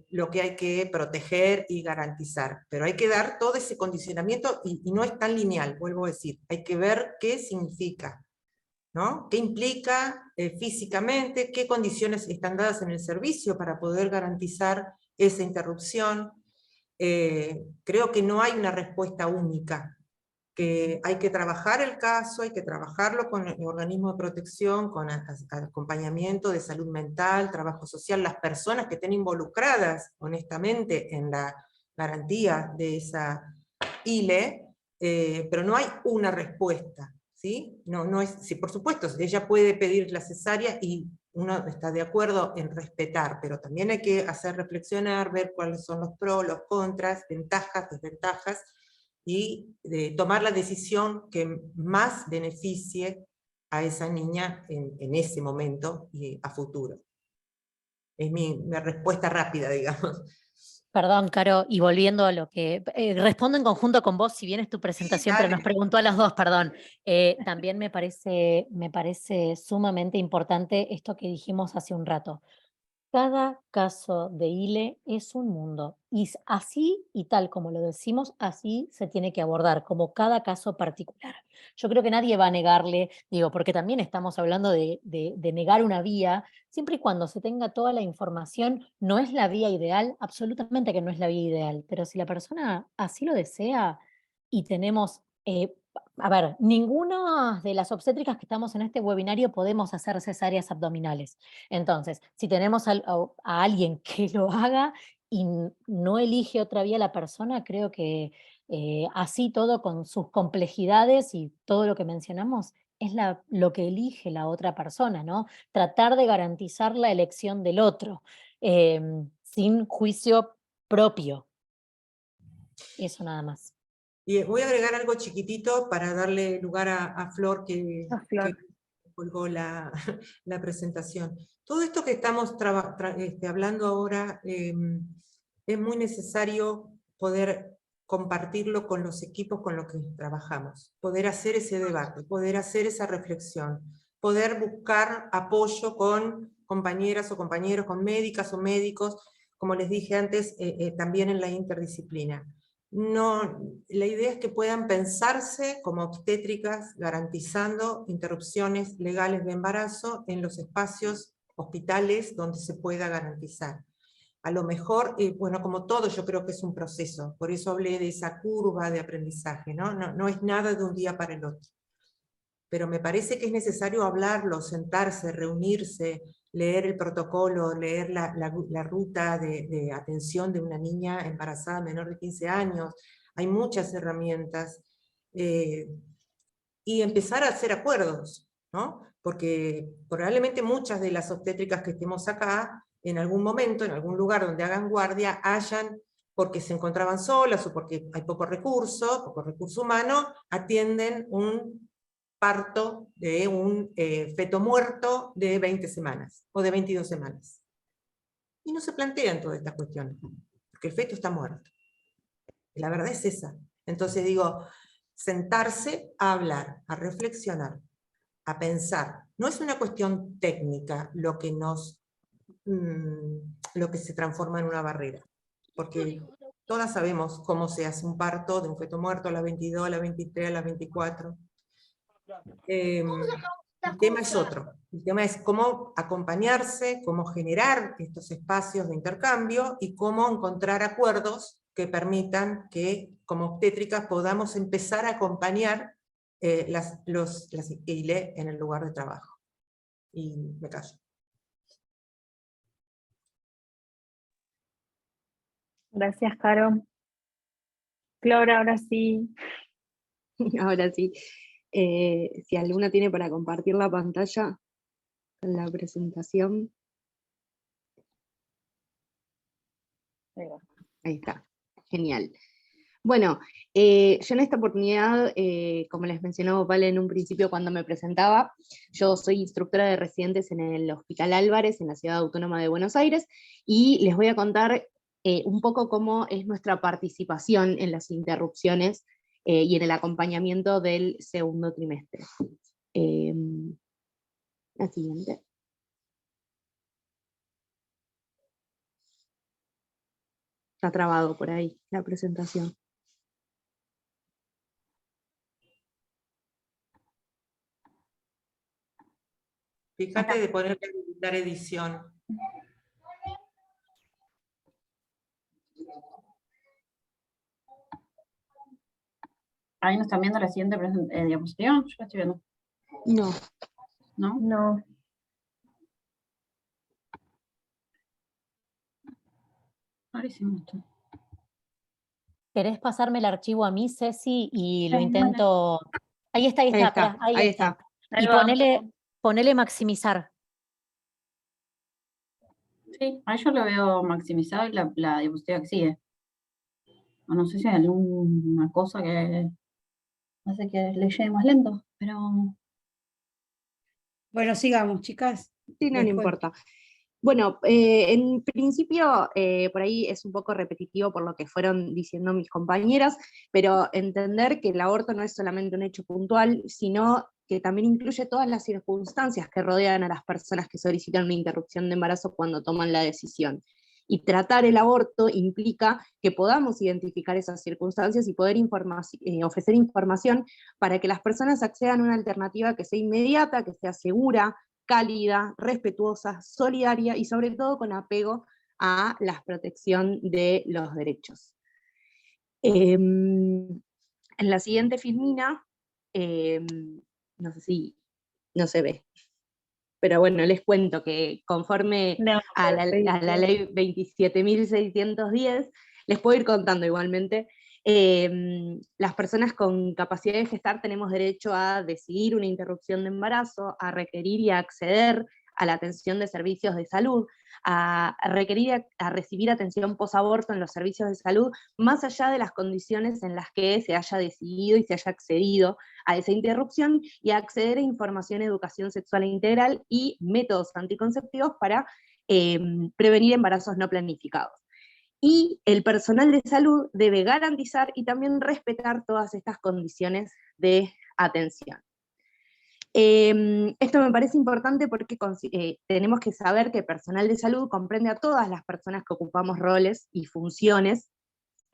lo que hay que proteger y garantizar, pero hay que dar todo ese condicionamiento y no es tan lineal, vuelvo a decir, hay que ver qué significa, ¿no? ¿Qué implica físicamente? ¿Qué condiciones están dadas en el servicio para poder garantizar esa interrupción? Creo que no hay una respuesta única, que hay que trabajar el caso, hay que trabajarlo con el organismo de protección, con acompañamiento de salud mental, trabajo social, las personas que estén involucradas honestamente en la garantía de esa ILE, pero no hay una respuesta, ¿sí? No es, sí, por supuesto, ella puede pedir la cesárea y uno está de acuerdo en respetar, pero también hay que hacer reflexionar, ver cuáles son los pros, los contras, ventajas, desventajas, y tomar la decisión que más beneficie a esa niña en ese momento y a futuro. Es mi respuesta rápida, digamos. Perdón, Caro, y volviendo a lo que... respondo en conjunto con vos, si bien es tu presentación, pero nos dale. preguntó a los dos, perdón. También me parece sumamente importante esto que dijimos hace un rato. Cada caso de ILE es un mundo, y así y tal como lo decimos, así se tiene que abordar, como cada caso particular. Yo creo que nadie va a negarle, digo, porque también estamos hablando de negar una vía, siempre y cuando se tenga toda la información, no es la vía ideal, absolutamente que no es la vía ideal, pero si la persona así lo desea y tenemos... a ver, ninguna de las obstétricas que estamos en este webinario podemos hacer cesáreas abdominales. Entonces, si tenemos a alguien que lo haga y no elige otra vía la persona, creo que así todo con sus complejidades y todo lo que mencionamos es lo que elige la otra persona, ¿no? Tratar de garantizar la elección del otro, sin juicio propio. Eso nada más. Y voy a agregar algo chiquitito para darle lugar a Flor, que Flor. colgó la presentación. Todo esto que estamos hablando ahora es muy necesario poder compartirlo con los equipos con los que trabajamos, poder hacer ese debate, poder hacer esa reflexión, poder buscar apoyo con compañeras o compañeros, con médicas o médicos, como les dije antes, también en la interdisciplina. No, la idea es que puedan pensarse como obstétricas, garantizando interrupciones legales de embarazo en los espacios hospitales donde se pueda garantizar. A lo mejor, bueno, como todo, yo creo que es un proceso, por eso hablé de esa curva de aprendizaje, ¿no? No es nada de un día para el otro. Pero me parece que es necesario hablarlo, sentarse, reunirse, leer el protocolo, leer la ruta de atención de una niña embarazada menor de 15 años. Hay muchas herramientas. Y empezar a hacer acuerdos, ¿no? Porque probablemente muchas de las obstétricas que estemos acá, en algún momento, en algún lugar donde hagan guardia, hayan, porque se encontraban solas o porque hay poco recurso humano, atienden un parto de un feto muerto de 20 semanas o de 22 semanas. Y no se plantean todas estas cuestiones, porque el feto está muerto. La verdad es esa. Entonces digo, sentarse a hablar, a reflexionar, a pensar. No es una cuestión técnica lo que se transforma en una barrera, porque todas sabemos cómo se hace un parto de un feto muerto a las 22, a las 23, a las 24. El tema es otro. El tema es cómo acompañarse, cómo generar estos espacios de intercambio y cómo encontrar acuerdos que permitan que, como obstétricas, podamos empezar a acompañar las ILE en el lugar de trabajo. Y me callo. Gracias, Caro. Flor, ahora sí. Ahora sí. Si alguna tiene para compartir la pantalla con la presentación. Ahí está. Genial. Bueno, yo en esta oportunidad, como les mencionó Vale en un principio cuando me presentaba, yo soy instructora de residentes en el Hospital Álvarez, en la Ciudad Autónoma de Buenos Aires, y les voy a contar un poco cómo es nuestra participación en las interrupciones y en el acompañamiento del segundo trimestre. La siguiente. Está trabado por ahí la presentación. Fíjate de ponerle habilitar edición. Ahí nos están viendo la siguiente diapositiva. Yo la estoy viendo. No. ¿No? No. Rarísimo esto. ¿Querés pasarme el archivo a mí, Ceci, y lo Sí, intento? Ahí está, espera, ahí está. Ahí Y va. ponele maximizar. Sí, ahí yo lo veo maximizado y la diapositiva que sigue. O no sé si hay alguna cosa que hace que le llegue más lento, pero... Bueno, sigamos, chicas. Sí, no, no Después. importa. Bueno, en principio, por ahí es un poco repetitivo por lo que fueron diciendo mis compañeras, pero entender que el aborto no es solamente un hecho puntual, sino que también incluye todas las circunstancias que rodean a las personas que solicitan una interrupción de embarazo cuando toman la decisión. Y tratar el aborto implica que podamos identificar esas circunstancias y poder ofrecer información para que las personas accedan a una alternativa que sea inmediata, que sea segura, cálida, respetuosa, solidaria y sobre todo con apego a la protección de los derechos. En la siguiente filmina, no sé si no se ve, pero bueno, les cuento que conforme No, a la ley 27.610, les puedo ir contando igualmente, las personas con capacidad de gestar tenemos derecho a decidir una interrupción de embarazo, a requerir y a acceder a la atención de servicios de salud, a requerir a recibir atención posaborto en los servicios de salud, más allá de las condiciones en las que se haya decidido y se haya accedido a esa interrupción, y a acceder a información, educación sexual e integral y métodos anticonceptivos para prevenir embarazos no planificados. Y el personal de salud debe garantizar y también respetar todas estas condiciones de atención. Esto me parece importante porque tenemos que saber que el personal de salud comprende a todas las personas que ocupamos roles y funciones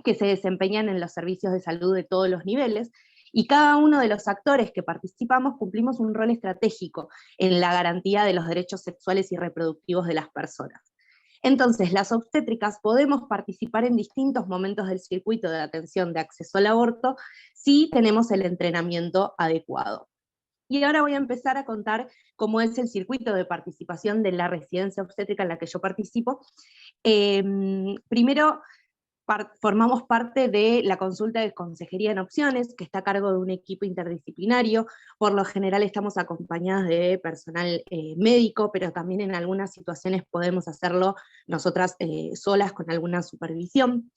que se desempeñan en los servicios de salud de todos los niveles, y cada uno de los actores que participamos cumplimos un rol estratégico en la garantía de los derechos sexuales y reproductivos de las personas. Entonces, las obstétricas podemos participar en distintos momentos del circuito de atención de acceso al aborto si tenemos el entrenamiento adecuado. Y ahora voy a empezar a contar cómo es el circuito de participación de la residencia obstétrica en la que yo participo. Primero, formamos parte de la consulta de consejería en opciones, que está a cargo de un equipo interdisciplinario. Por lo general estamos acompañadas de personal médico, pero también en algunas situaciones podemos hacerlo nosotras solas con alguna supervisión.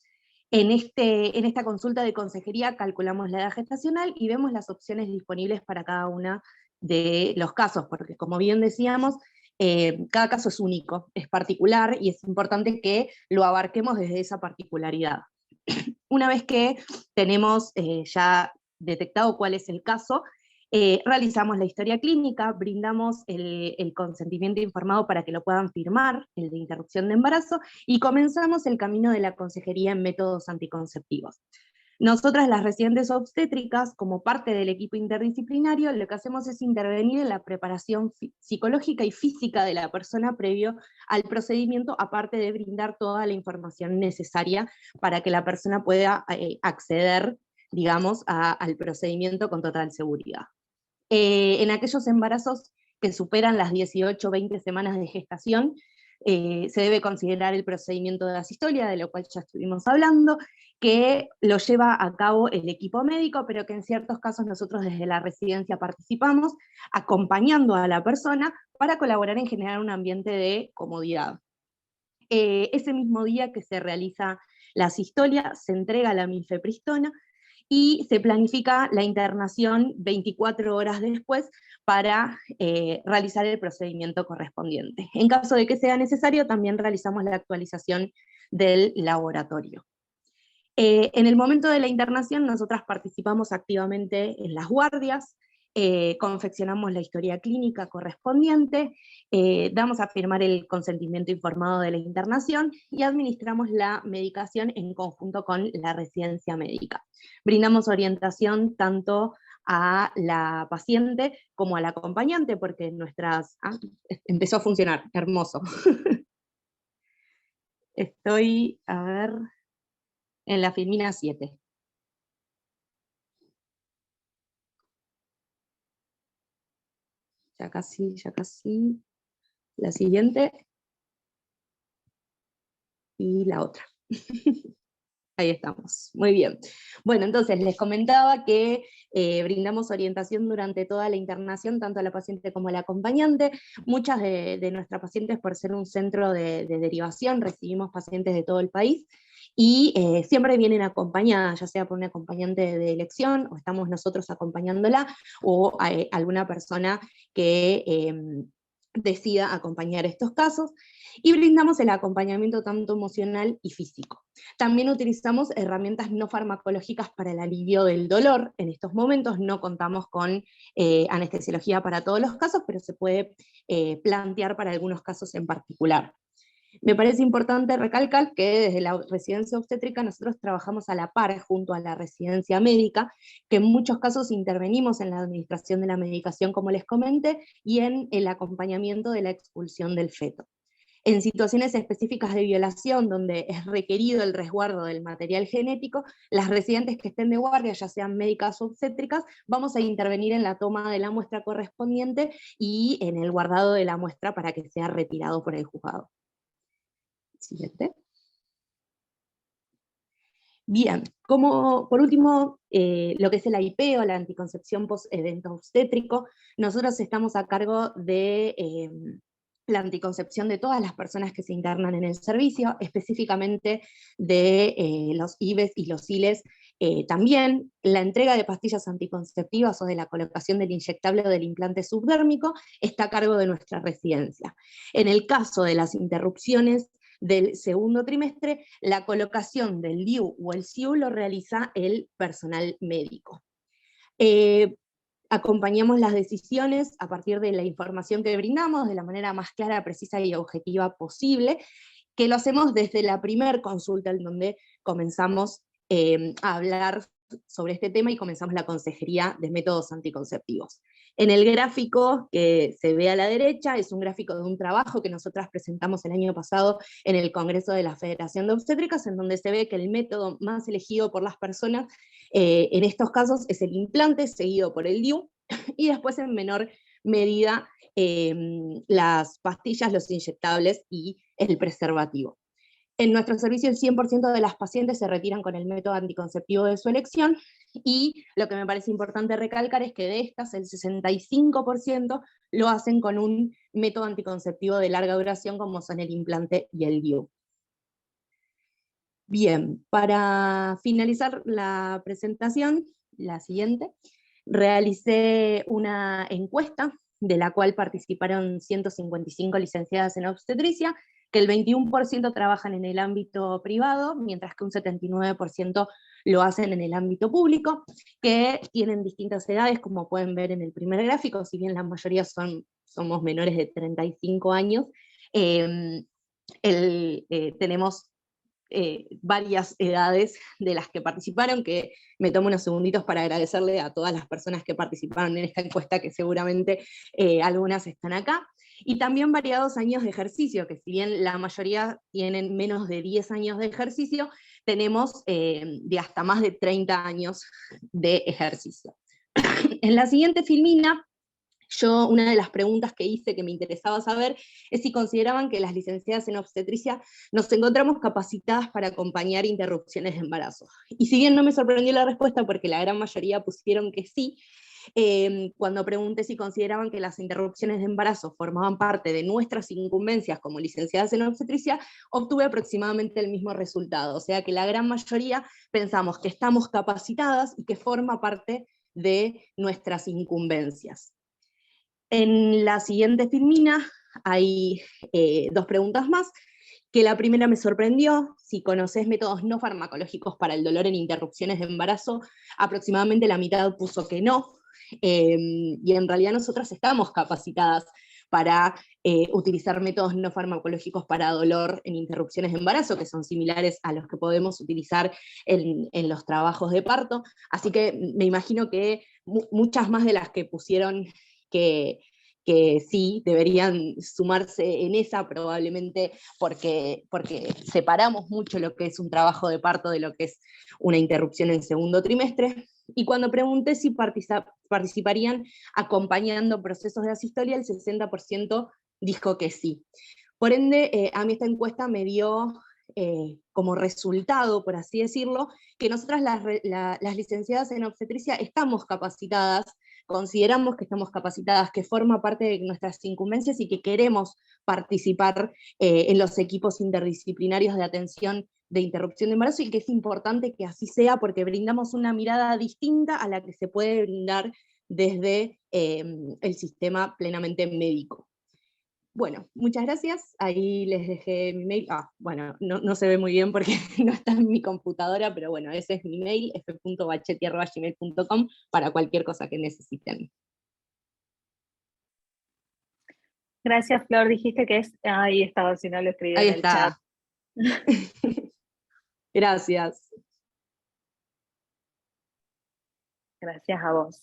En esta consulta de consejería calculamos la edad gestacional y vemos las opciones disponibles para cada uno de los casos, porque como bien decíamos, cada caso es único, es particular, y es importante que lo abarquemos desde esa particularidad. Una vez que tenemos ya detectado cuál es el caso, realizamos la historia clínica, brindamos el consentimiento informado para que lo puedan firmar, el de interrupción de embarazo, y comenzamos el camino de la consejería en métodos anticonceptivos. Nosotras, las residentes obstétricas, como parte del equipo interdisciplinario, lo que hacemos es intervenir en la preparación psicológica y física de la persona previo al procedimiento, aparte de brindar toda la información necesaria para que la persona pueda acceder, digamos, al procedimiento con total seguridad. En aquellos embarazos que superan las 18 o 20 semanas de gestación, se debe considerar el procedimiento de asistolia, de lo cual ya estuvimos hablando, que lo lleva a cabo el equipo médico, pero que en ciertos casos nosotros desde la residencia participamos, acompañando a la persona para colaborar en generar un ambiente de comodidad. Ese mismo día que se realiza la asistolia, se entrega la mifepristona, y se planifica la internación 24 horas después para realizar el procedimiento correspondiente. En caso de que sea necesario, también realizamos la actualización del laboratorio. En el momento de la internación, nosotras participamos activamente en las guardias, confeccionamos la historia clínica correspondiente, damos a firmar el consentimiento informado de la internación y administramos la medicación en conjunto con la residencia médica. Brindamos orientación tanto a la paciente como al acompañante, porque empezó a funcionar, hermoso. Estoy, a ver, en la filmina 7. Ya casi, ya casi. La siguiente. Y la otra. Ahí estamos, muy bien. Bueno, entonces les comentaba que brindamos orientación durante toda la internación, tanto a la paciente como al acompañante. Muchas de nuestras pacientes, por ser un centro de derivación, recibimos pacientes de todo el país, y siempre vienen acompañadas, ya sea por un acompañante de elección, o estamos nosotros acompañándola, o alguna persona que decida acompañar estos casos, y brindamos el acompañamiento tanto emocional y físico. También utilizamos herramientas no farmacológicas para el alivio del dolor. En estos momentos no contamos con anestesiología para todos los casos, pero se puede plantear para algunos casos en particular. Me parece importante recalcar que desde la residencia obstétrica nosotros trabajamos a la par junto a la residencia médica, que en muchos casos intervenimos en la administración de la medicación, como les comenté, y en el acompañamiento de la expulsión del feto. En situaciones específicas de violación, donde es requerido el resguardo del material genético, las residentes que estén de guardia, ya sean médicas o obstétricas, vamos a intervenir en la toma de la muestra correspondiente y en el guardado de la muestra para que sea retirado por el juzgado. Siguiente. Bien, como por último, lo que es el AIP o la anticoncepción post-evento obstétrico, nosotros estamos a cargo de la anticoncepción de todas las personas que se internan en el servicio, específicamente de los IVES y los ILES. También la entrega de pastillas anticonceptivas o de la colocación del inyectable o del implante subdérmico está a cargo de nuestra residencia. En el caso de las interrupciones del segundo trimestre, la colocación del DIU o el SIU lo realiza el personal médico. Acompañamos las decisiones a partir de la información que brindamos de la manera más clara, precisa y objetiva posible, que lo hacemos desde la primer consulta en donde comenzamos a hablar sobre este tema y comenzamos la consejería de métodos anticonceptivos. En el gráfico que se ve a la derecha es un gráfico de un trabajo que nosotras presentamos el año pasado en el Congreso de la Federación de Obstétricas, en donde se ve que el método más elegido por las personas en estos casos es el implante, seguido por el DIU, y después en menor medida las pastillas, los inyectables y el preservativo. En nuestro servicio el 100% de las pacientes se retiran con el método anticonceptivo de su elección, y lo que me parece importante recalcar es que de estas el 65% lo hacen con un método anticonceptivo de larga duración como son el implante y el DIU. Bien, para finalizar la presentación, la siguiente, realicé una encuesta de la cual participaron 155 licenciadas en obstetricia, que el 21% trabajan en el ámbito privado, mientras que un 79% lo hacen en el ámbito público, que tienen distintas edades, como pueden ver en el primer gráfico, si bien la mayoría somos menores de 35 años, tenemos varias edades de las que participaron, que me tomo unos segunditos para agradecerle a todas las personas que participaron en esta encuesta, que seguramente algunas están acá, y también variados años de ejercicio, que si bien la mayoría tienen menos de 10 años de ejercicio, tenemos de hasta más de 30 años de ejercicio. En la siguiente filmina, una de las preguntas que hice que me interesaba saber es si consideraban que las licenciadas en obstetricia nos encontramos capacitadas para acompañar interrupciones de embarazo. Y si bien no me sorprendió la respuesta, porque la gran mayoría pusieron que sí, cuando pregunté si consideraban que las interrupciones de embarazo formaban parte de nuestras incumbencias como licenciadas en obstetricia, obtuve aproximadamente el mismo resultado. O sea que la gran mayoría pensamos que estamos capacitadas y que forma parte de nuestras incumbencias. En la siguiente filmina hay dos preguntas más, que la primera me sorprendió. Si conoces métodos no farmacológicos para el dolor en interrupciones de embarazo, aproximadamente la mitad puso que no, y en realidad nosotras estamos capacitadas para utilizar métodos no farmacológicos para dolor en interrupciones de embarazo, que son similares a los que podemos utilizar en los trabajos de parto, así que me imagino que muchas más de las que pusieron que sí deberían sumarse en esa, probablemente porque separamos mucho lo que es un trabajo de parto de lo que es una interrupción en segundo trimestre. Y cuando pregunté si participarían acompañando procesos de asistolia, el 60% dijo que sí. Por ende, a mí esta encuesta me dio como resultado, por así decirlo, que nosotras las licenciadas en obstetricia estamos capacitadas, consideramos que estamos capacitadas, que forma parte de nuestras incumbencias y que queremos participar en los equipos interdisciplinarios de atención de interrupción de embarazo, y que es importante que así sea porque brindamos una mirada distinta a la que se puede brindar desde el sistema plenamente médico. Bueno, muchas gracias, ahí les dejé mi mail. Bueno, no se ve muy bien porque no está en mi computadora, pero bueno, ese es mi mail, f.bachetti@gmail.com, para cualquier cosa que necesiten. Gracias, Flor, dijiste que es... Ahí estaba, si no lo escribí Ahí en el chat. está. Gracias. Gracias a vos.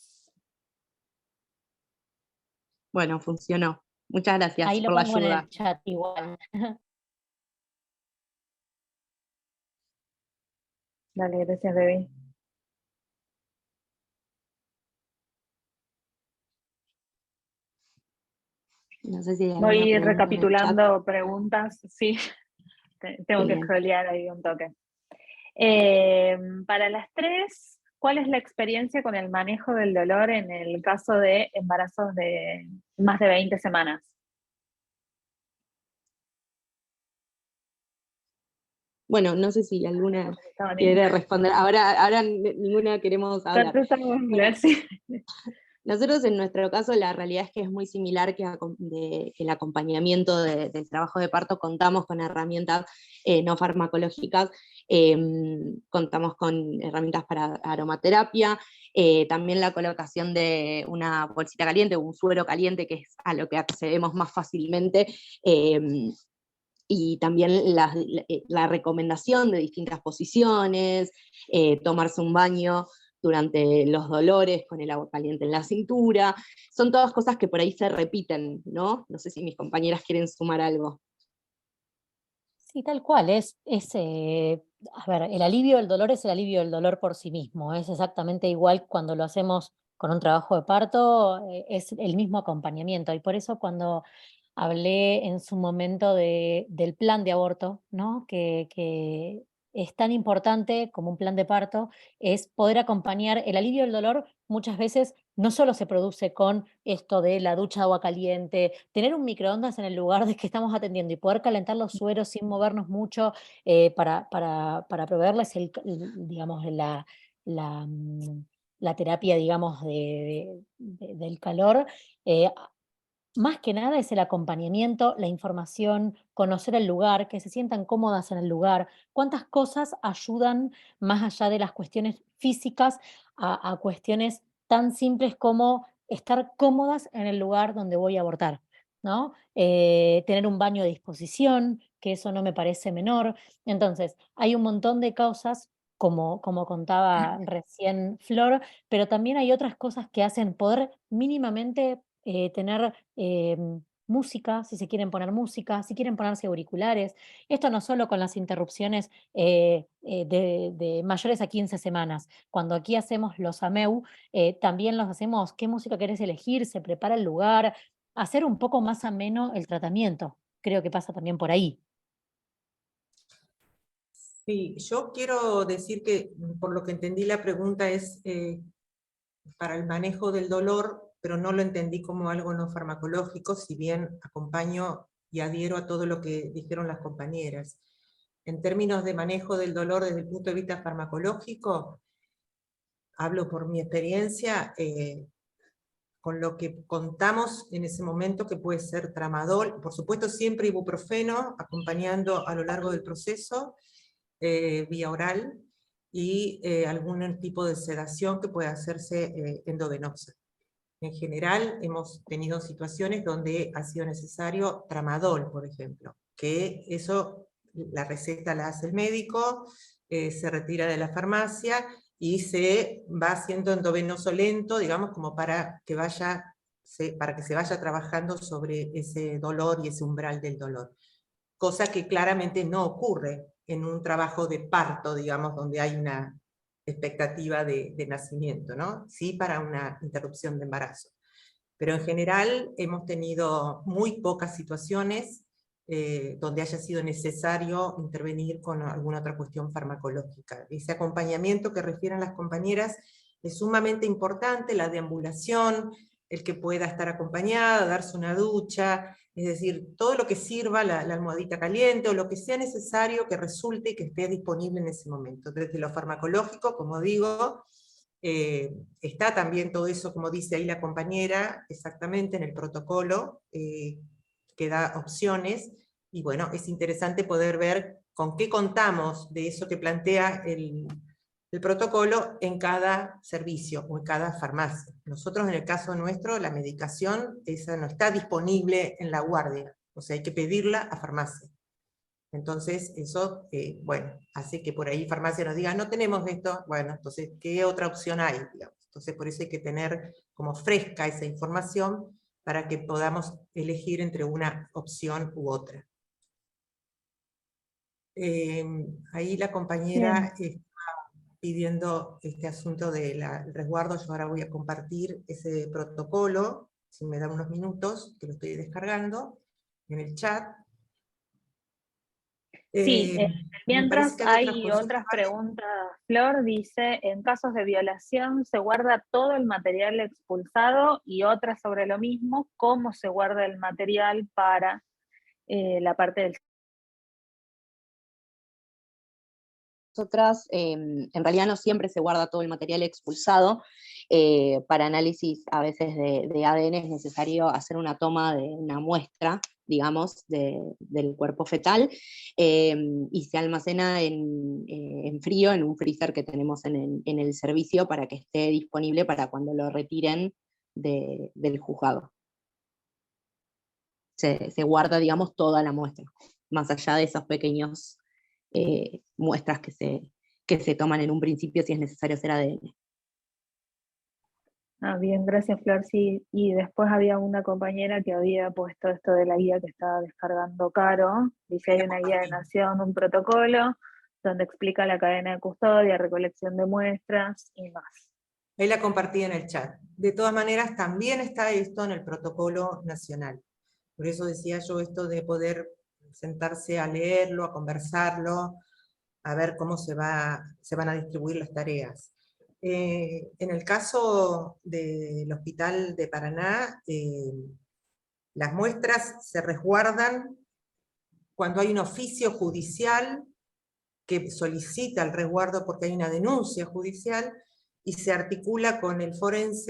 Bueno, funcionó. Muchas gracias Ahí lo por la pongo en ayuda. el chat igual. Dale, gracias, bebé. No sé si hay alguna Voy pregunta en el chat. recapitulando preguntas. Sí, tengo que Bien. scrollear ahí un toque. Para las tres, ¿cuál es la experiencia con el manejo del dolor en el caso de embarazos de más de 20 semanas? Bueno, no sé si alguna Estaban quiere responder. Ahora ninguna queremos hablar. Bueno, sí. nosotros en nuestro caso la realidad es que es muy similar que el acompañamiento del trabajo de parto. Contamos con herramientas no farmacológicas, contamos con herramientas para aromaterapia, también la colocación de una bolsita caliente, un suero caliente, que es a lo que accedemos más fácilmente, y también la recomendación de distintas posiciones, tomarse un baño durante los dolores con el agua caliente en la cintura, son todas cosas que por ahí se repiten, ¿no? No sé si mis compañeras quieren sumar algo. Sí, tal cual, a ver, el alivio del dolor es el alivio del dolor por sí mismo, es exactamente igual cuando lo hacemos con un trabajo de parto, es el mismo acompañamiento, y por eso cuando hablé en su momento del plan de aborto, ¿no? Que es tan importante como un plan de parto, es poder acompañar el alivio del dolor. Muchas veces no solo se produce con esto de la ducha de agua caliente, tener un microondas en el lugar de que estamos atendiendo y poder calentar los sueros sin movernos mucho, para proveerles digamos, la terapia, digamos, del calor. Más que nada es el acompañamiento, la información, conocer el lugar, que se sientan cómodas en el lugar, cuántas cosas ayudan más allá de las cuestiones físicas a cuestiones tan simples como estar cómodas en el lugar donde voy a abortar, ¿no? Tener un baño a disposición, que eso no me parece menor. Entonces, hay un montón de cosas, como contaba recién Flor, pero también hay otras cosas que hacen poder mínimamente tener música, si se quieren poner música, si quieren ponerse auriculares. Esto no solo con las interrupciones de mayores a 15 semanas. Cuando aquí hacemos los AMEU, también los hacemos, ¿qué música querés elegir? Se prepara el lugar, hacer un poco más ameno el tratamiento. Creo que pasa también por ahí. Sí, yo quiero decir que, por lo que entendí la pregunta es para el manejo del dolor, pero no lo entendí como algo no farmacológico, si bien acompaño y adhiero a todo lo que dijeron las compañeras. En términos de manejo del dolor desde el punto de vista farmacológico, hablo por mi experiencia, con lo que contamos en ese momento, que puede ser tramadol, por supuesto siempre ibuprofeno, acompañando a lo largo del proceso, vía oral, y algún tipo de sedación que pueda hacerse endovenosa. En general hemos tenido situaciones donde ha sido necesario tramadol, por ejemplo, que eso, la receta la hace el médico, se retira de la farmacia, y se va haciendo endovenoso lento, digamos, como para que se vaya trabajando sobre ese dolor y ese umbral del dolor. Cosa que claramente no ocurre en un trabajo de parto, digamos, donde hay una expectativa de nacimiento, ¿no? Sí, para una interrupción de embarazo. Pero en general hemos tenido muy pocas situaciones donde haya sido necesario intervenir con alguna otra cuestión farmacológica. Ese acompañamiento que refieren las compañeras es sumamente importante, la deambulación, el que pueda estar acompañada, darse una ducha, es decir, todo lo que sirva, la almohadita caliente, o lo que sea necesario que resulte y que esté disponible en ese momento. Desde lo farmacológico, como digo, está también todo eso, como dice ahí la compañera, exactamente en el protocolo, que da opciones, y bueno, es interesante poder ver con qué contamos de eso que plantea el protocolo en cada servicio o en cada farmacia. Nosotros, en el caso nuestro, la medicación esa no está disponible en la guardia, o sea, hay que pedirla a farmacia. Entonces, eso, bueno, hace que por ahí farmacia nos diga, no tenemos esto, bueno, entonces, ¿qué otra opción hay? Digamos. Entonces, por eso hay que tener como fresca esa información para que podamos elegir entre una opción u otra. Ahí la compañera está pidiendo este asunto del resguardo. Yo ahora voy a compartir ese protocolo, si me dan unos minutos, que lo estoy descargando en el chat. Sí, mientras hay otras otras preguntas. Flor dice, en casos de violación se guarda todo el material expulsado, y otra sobre lo mismo, ¿cómo se guarda el material para la parte del... Nosotras, en realidad no siempre se guarda todo el material expulsado. Para análisis a veces de ADN es necesario hacer una toma de una muestra, digamos, del cuerpo fetal, y se almacena en frío, en un freezer que tenemos en el servicio, para que esté disponible para cuando lo retiren del juzgado. Se guarda, digamos, toda la muestra, más allá de esos pequeños muestras que se toman en un principio si es necesario hacer ADN. Ah, bien, gracias Flor. Sí, y después había una compañera que había puesto esto de la guía que estaba descargando Caro. Dice, hay una guía de nación, un protocolo, donde explica la cadena de custodia, recolección de muestras y más. Ahí la compartí en el chat. De todas maneras, también está esto en el protocolo nacional. Por eso decía yo esto de poder sentarse a leerlo, a conversarlo, a ver cómo se van a distribuir las tareas. En el caso del Hospital de Paraná, las muestras se resguardan cuando hay un oficio judicial que solicita el resguardo porque hay una denuncia judicial, y se articula con el forense